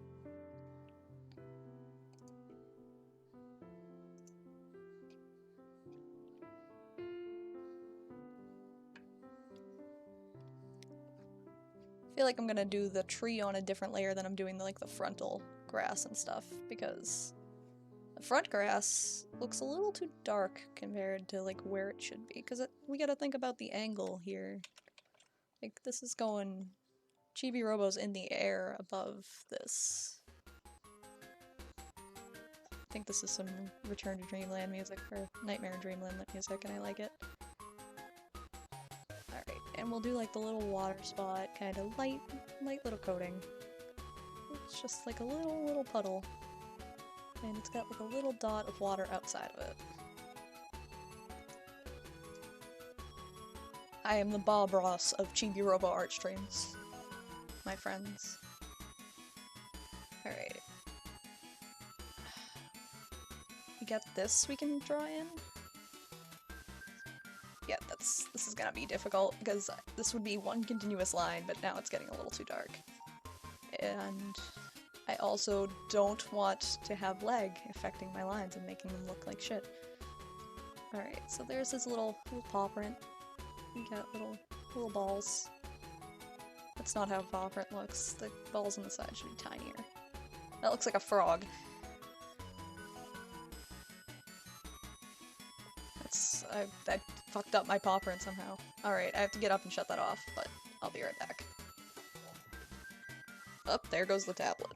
feel like I'm gonna do the tree on a different layer than I'm doing the, like, the frontal grass and stuff, because the front grass looks a little too dark compared to, like, where it should be, because we gotta think about the angle here. Like, this is going... Chibi Robo's in the air above this. I think this is some Return to Dreamland music, or Nightmare in Dreamland music, and I like it. Alright, and we'll do like the little water spot, kind of light little coating. It's just like a little puddle. And it's got like a little dot of water outside of it. I am the Bob Ross of Chibi Robo art streams, my friends. Alright. We got this we can draw in. Yeah, this is gonna be difficult, because this would be one continuous line, but now it's getting a little too dark. And I also don't want to have lag affecting my lines and making them look like shit. Alright, so there's this little paw print. We got little balls. That's not how a paw print looks. The balls on the side should be tinier. That looks like a frog. I fucked up my paw print somehow. Alright, I have to get up and shut that off, but I'll be right back. Oh, there goes the tablet.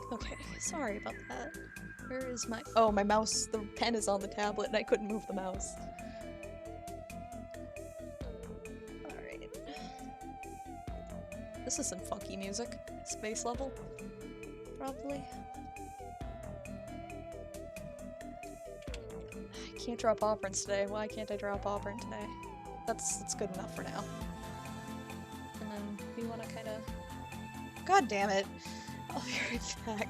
Okay, sorry about that. Where is my- oh, my mouse! The pen is on the tablet and I couldn't move the mouse. Alright. This is some funky music. Space level? Probably. I can't draw paw prints today. Why can't I draw a paw print today? That's good enough for now. And then we wanna kinda... God damn it! I'll be right back.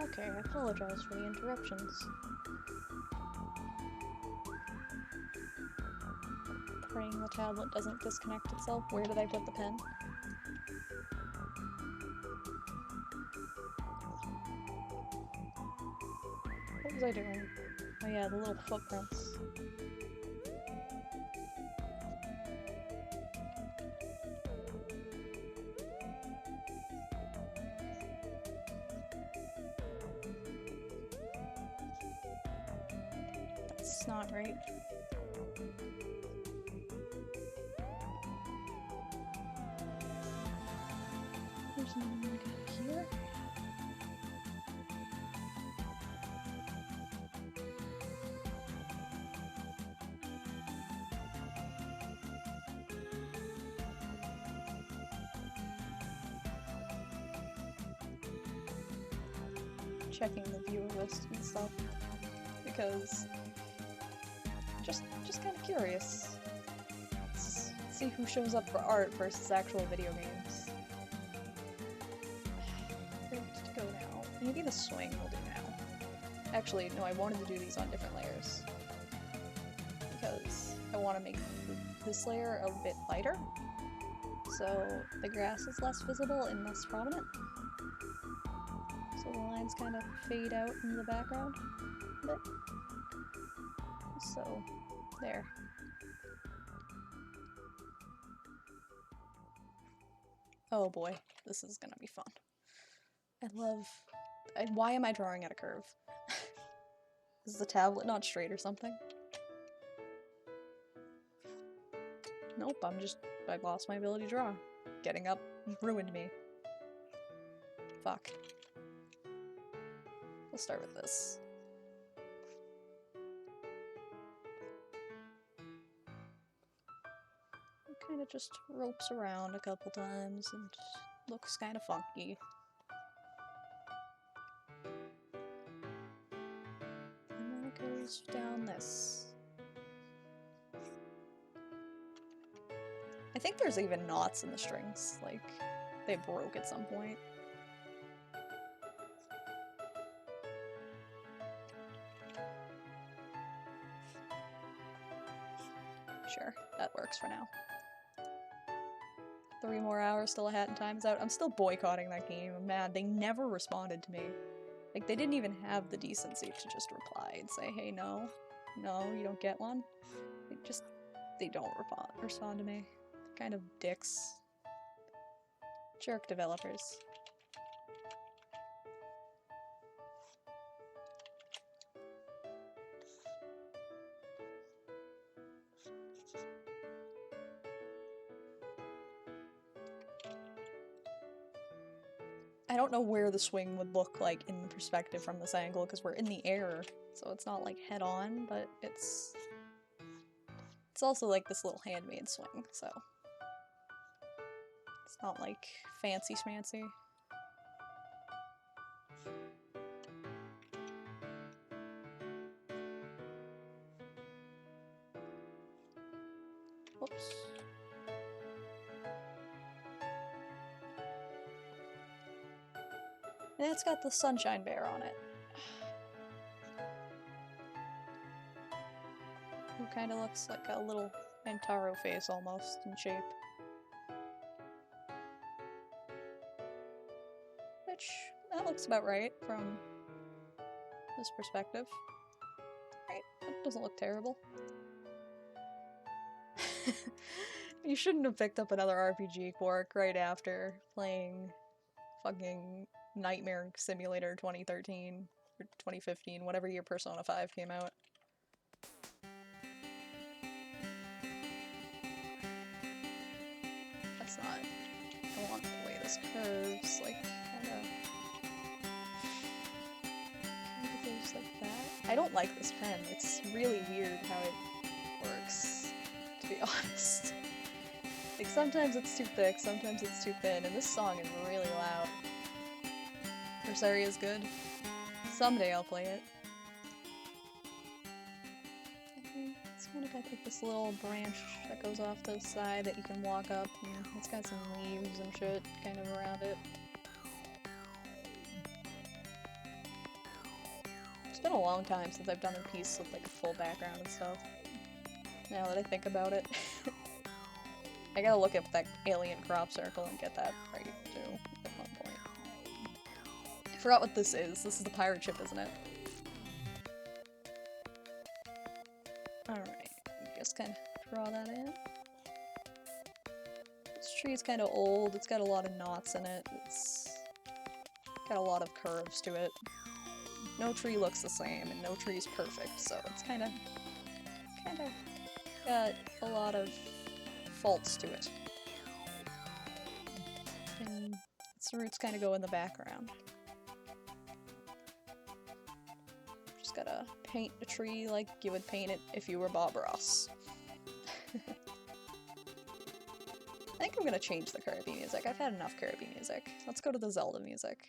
Okay, I apologize for the interruptions. Praying the tablet doesn't disconnect itself. Where did I put the pen? What was I doing? Oh yeah, the little footprints. That's not right. There's one here. Checking the viewer list and stuff, because just kind of curious. It's see who shows up for art versus actual video games. Where to go now? Maybe the swing will do now. Actually, no, I wanted to do these on different layers. Because I want to make this layer a bit lighter. So the grass is less visible and less prominent. So the lines kind of fade out in the background a bit. So, there. Oh boy, this is gonna be fun. Why am I drawing at a curve? Is the tablet not straight or something? Nope, I lost my ability to draw. Getting up ruined me. Fuck. We'll start with this. It kind of just ropes around a couple times and looks kind of funky. And then it goes down this. I think there's even knots in the strings, like they broke at some point. Sure, that works for now. 3 more hours till a Hat in Time's out. I'm still boycotting that game. I'm mad. They never responded to me. Like, they didn't even have the decency to just reply and say, hey, no, you don't get one. They don't respond to me. Kind of dicks. Jerk developers. I don't know where the swing would look like in perspective from this angle, because we're in the air, so it's not like head on, but it's also like this little handmade swing, so it's not like fancy schmancy. Whoops. And it's got the sunshine bear on it. Who kind of looks like a little Antaro face almost in shape. Which, that looks about right from this perspective. Right, that doesn't look terrible. You shouldn't have picked up another RPG, Quark, right after playing fucking Nightmare Simulator 2013 or 2015, whatever year Persona 5 came out. That's not... I want the way this curves, like, kinda goes like that. I don't like this pen. It's really weird how it works, to be honest. Like, sometimes it's too thick, sometimes it's too thin, and this song is really loud. Berseria is good. Someday I'll play it. It's kind of got like this little branch that goes off to the side that you can walk up, and it's got some leaves and shit kind of around it. It's been a long time since I've done a piece with like a full background and stuff. Now that I think about it. I gotta look up that alien crop circle and get that right, too, at one point. I forgot what this is. This is the pirate ship, isn't it? Alright, just kind of draw that in. This tree's kind of old, it's got a lot of knots in it, it's got a lot of curves to it. No tree looks the same, and no tree is perfect, so it's kind of got a lot of faults to it. And its roots kind of go in the background. Just gotta paint a tree like you would paint it if you were Bob Ross. I think I'm gonna change the Kirby music. I've had enough Kirby music. Let's go to the Zelda music.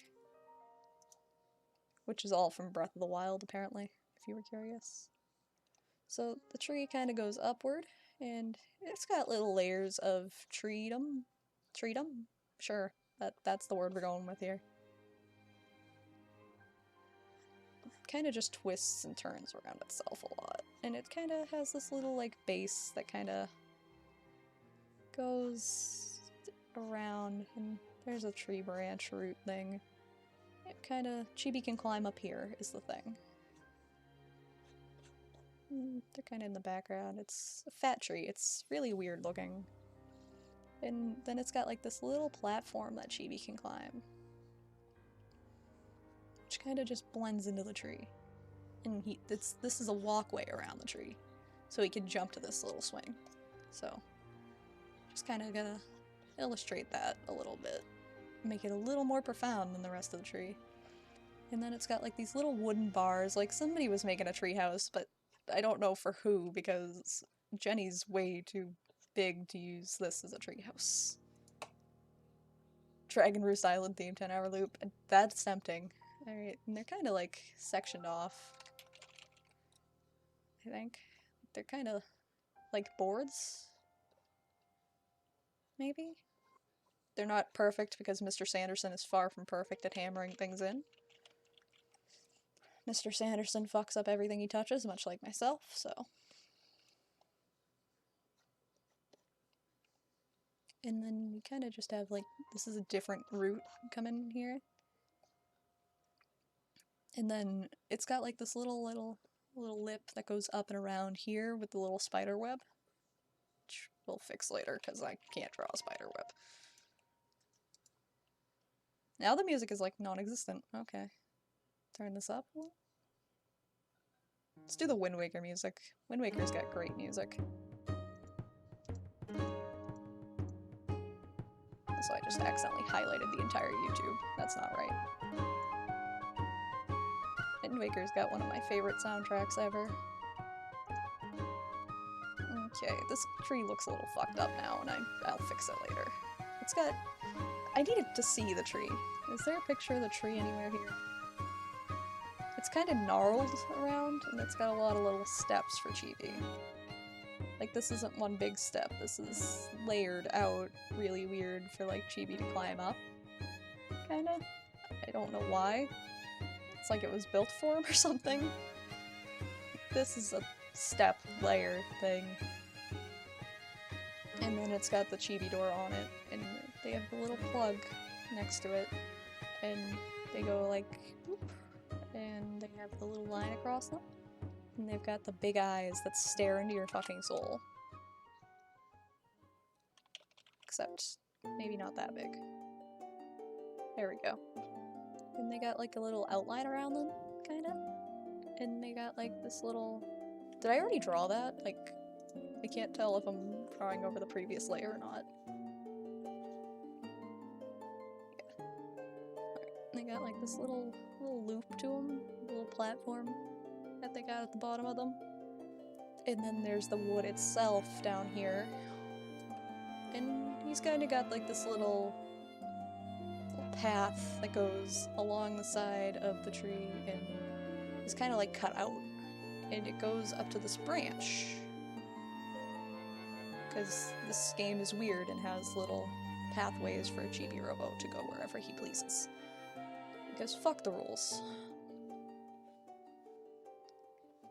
Which is all from Breath of the Wild, apparently, if you were curious. So the tree kind of goes upward, And it's got little layers of treedom. Treedom? Sure, that's the word we're going with here. Kind of just twists and turns around itself a lot. And it kind of has this little, like, base that kind of goes around, and there's a tree branch root thing. It kind of... Chibi can climb up here, is the thing. They're kind of in the background. It's a fat tree. It's really weird looking. And then it's got, like, this little platform that Chibi can climb, which kind of just blends into the tree. And this is a walkway around the tree, so he can jump to this little swing. So, just kind of gonna illustrate that a little bit. Make it a little more profound than the rest of the tree. And then it's got like these little wooden bars, like somebody was making a treehouse, but I don't know for who, because Jenny's way too big to use this as a treehouse. Dragon Roost Island theme 10-hour loop. That's tempting. Alright, and they're kind of like sectioned off. I think. They're kind of like boards? Maybe? They're not perfect because Mr. Sanderson is far from perfect at hammering things in. Mr. Sanderson fucks up everything he touches, much like myself, so. And then you kind of just have like, this is a different route coming here. And then it's got like this little lip that goes up and around here with the little spider web. Which we'll fix later, because I can't draw a spider web. Now the music is like non-existent. Okay. Turn this up. Let's do the Wind Waker music. Wind Waker's got great music. So I just accidentally highlighted the entire YouTube. That's not right. Wind Waker's got one of my favorite soundtracks ever. Okay, this tree looks a little fucked up now, and I'll fix it later. It's got... I needed to see the tree. Is there a picture of the tree anywhere here? It's kind of gnarled around, and it's got a lot of little steps for Chibi. Like, this isn't one big step, this is layered out really weird for, like, Chibi to climb up. Kinda. I don't know why. It's like it was built for him or something. This is a step layer thing. And then it's got the Chibi door on it, and they have the little plug next to it. And they go like, boop, and they have the little line across them. And they've got the big eyes that stare into your fucking soul. Except, maybe not that big. There we go. And they got like a little outline around them, kinda. And they got like this little... Did I already draw that? Like, I can't tell if I'm drawing over the previous layer or not. Yeah. Alright, they got like this little loop to them, little platform that they got at the bottom of them. And then there's the wood itself down here. And he's kinda got like this little path that goes along the side of the tree and is kinda like cut out. And it goes up to this branch. Because this game is weird and has little pathways for a chibi robo to go wherever he pleases. Because fuck the rules.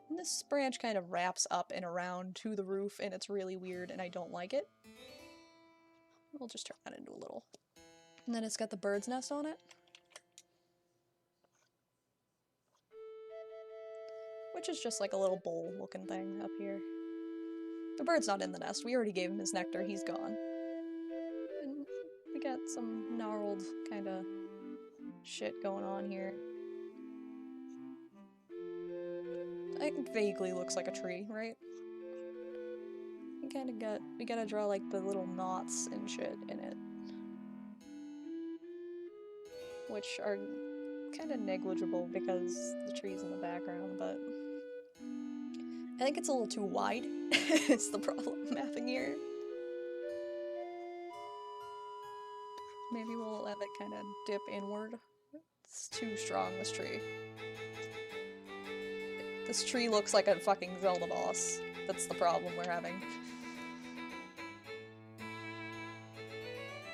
And this branch kind of wraps up and around to the roof, and it's really weird, and I don't like it. We'll just turn that into a little... And then it's got the bird's nest on it. Which is just like a little bowl looking thing up here. The bird's not in the nest, we already gave him his nectar, he's gone. And we got some gnarled kinda shit going on here. It vaguely looks like a tree, right? We gotta draw like the little knots and shit in it. Which are kinda negligible because the tree's in the background, but... I think it's a little too wide, is the problem mapping here. Maybe we'll have it kind of dip inward. It's too strong, this tree. This tree looks like a fucking Zelda boss. That's the problem we're having.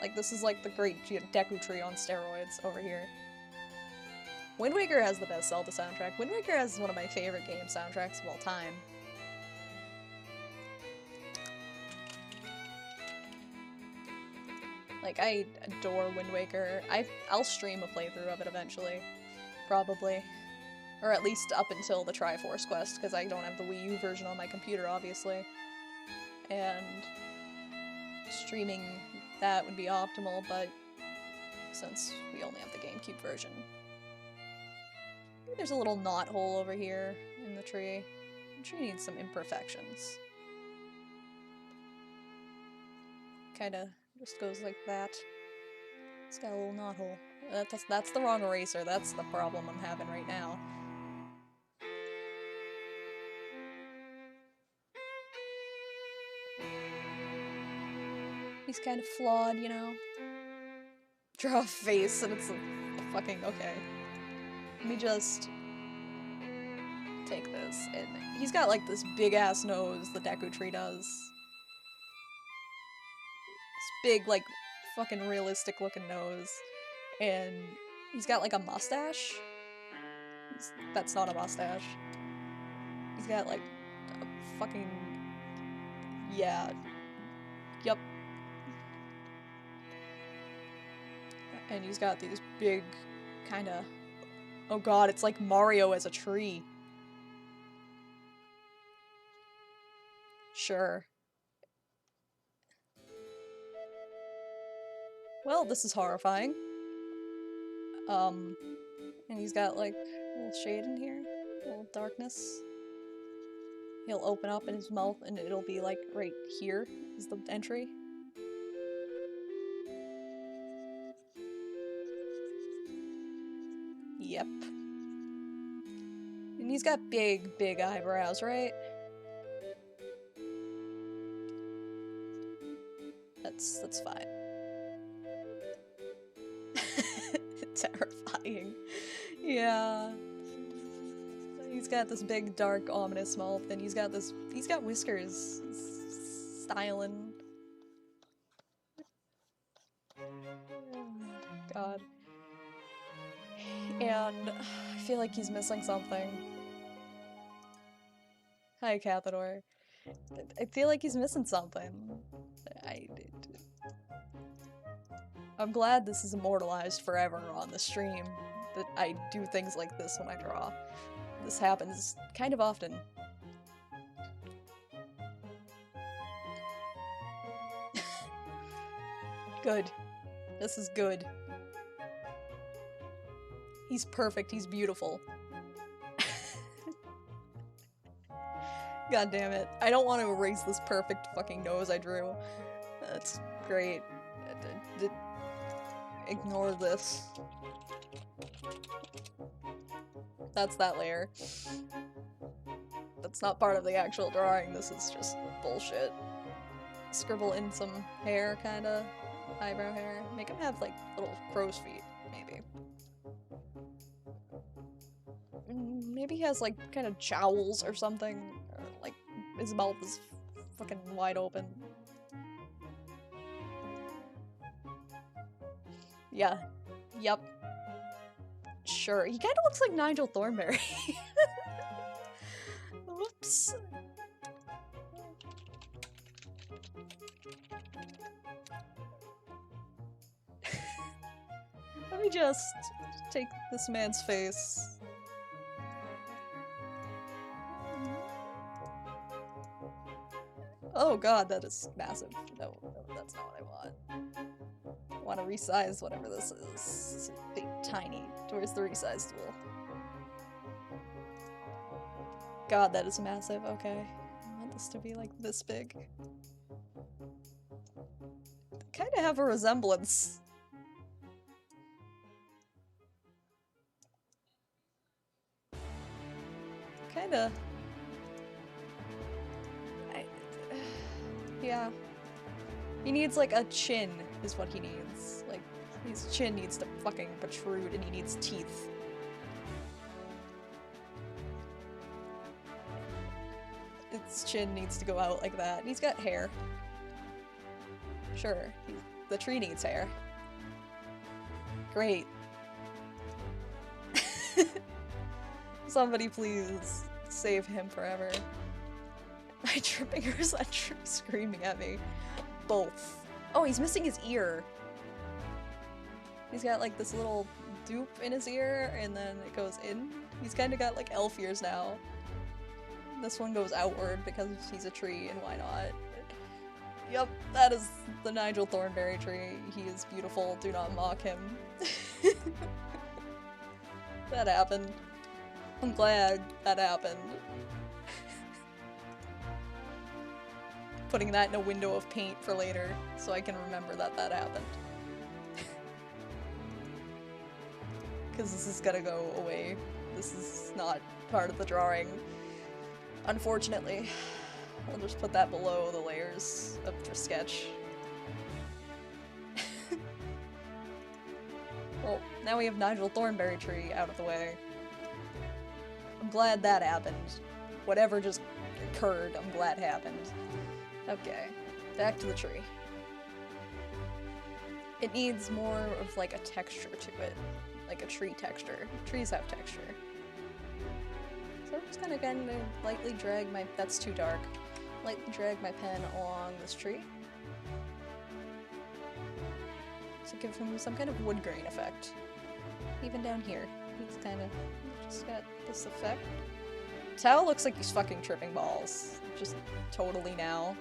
Like, this is like the great Deku Tree on steroids over here. Wind Waker has the best Zelda soundtrack. Wind Waker has one of my favorite game soundtracks of all time. Like, I adore Wind Waker. I'll stream a playthrough of it eventually. Probably. Or at least up until the Triforce quest, because I don't have the Wii U version on my computer, obviously. And streaming that would be optimal, but since we only have the GameCube version. There's a little knot hole over here in the tree. The tree needs some imperfections. Kinda just goes like that. It's got a little knot hole. That's the wrong eraser. That's the problem I'm having right now. He's kind of flawed, you know? Draw a face and it's fucking okay. Let me just take this. And he's got like this big ass nose, the Deku Tree does. This big, like, fucking realistic looking nose. And he's got like a mustache. That's not a mustache. He's got like a fucking... yeah. Yup. And he's got these big, kinda... oh god, it's like Mario as a tree. Sure. Well, this is horrifying. And he's got like a little shade in here, a little darkness. He'll open up in his mouth and it'll be like right here is the entry. Yep. And he's got big, big eyebrows, right? That's fine. Terrifying. Yeah. He's got this big, dark, ominous mouth, and he's got whiskers. Styling. God. And I feel like he's missing something. Hi, Cathador. I feel like he's missing something. I'm glad this is immortalized forever on the stream, that I do things like this when I draw. This happens kind of often. Good. This is good. He's perfect, he's beautiful. God damn it. I don't want to erase this perfect fucking nose I drew. That's great. Ignore this. That's that layer. That's not part of the actual drawing, this is just bullshit. Scribble in some hair, kinda. Eyebrow hair. Make him have, like, little crow's feet, maybe. Maybe he has, like, kind of jowls or something. Or, like, his mouth is fucking wide open. Yeah. Yep. Sure. He kinda looks like Nigel Thornberry. Whoops. Let me just take this man's face. Oh god, that is massive. No, that's not what I want. I want to resize whatever this is. It's big, tiny. Where's the resize tool? God, that is massive. Okay. I want this to be like this big. Kind of have a resemblance. Kinda. Yeah. He needs like a chin, is what he needs. Like, his chin needs to fucking protrude and he needs teeth. Its chin needs to go out like that. And he's got hair. Sure. the tree needs hair. Great. Somebody please save him forever. My tripping or is that tree screaming at me? Both. Oh, he's missing his ear. He's got like this little dupe in his ear and then it goes in. He's kind of got like elf ears now. This one goes outward because he's a tree and why not? Yep, that is the Nigel Thornberry tree. He is beautiful, do not mock him. That happened. I'm glad that happened. Putting that in a window of paint for later so I can remember that that happened. Because this is gonna go away. This is not part of the drawing. Unfortunately. I'll just put that below the layers of the sketch. Well, now we have Nigel Thornberry tree out of the way. I'm glad that happened. Whatever just occurred, I'm glad happened. Okay, back to the tree. It needs more of like a texture to it. Like a tree texture. Trees have texture. So I'm just gonna lightly drag my- that's too dark. Lightly drag my pen along this tree. To give him some kind of wood grain effect. Even down here. He's kinda just got this effect. Tao looks like he's fucking tripping balls. Just totally now.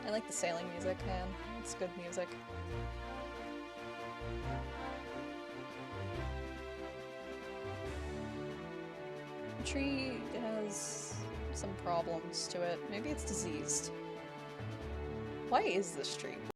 I like the sailing music, man. It's good music. The tree has some problems to it. Maybe it's diseased. Why is this tree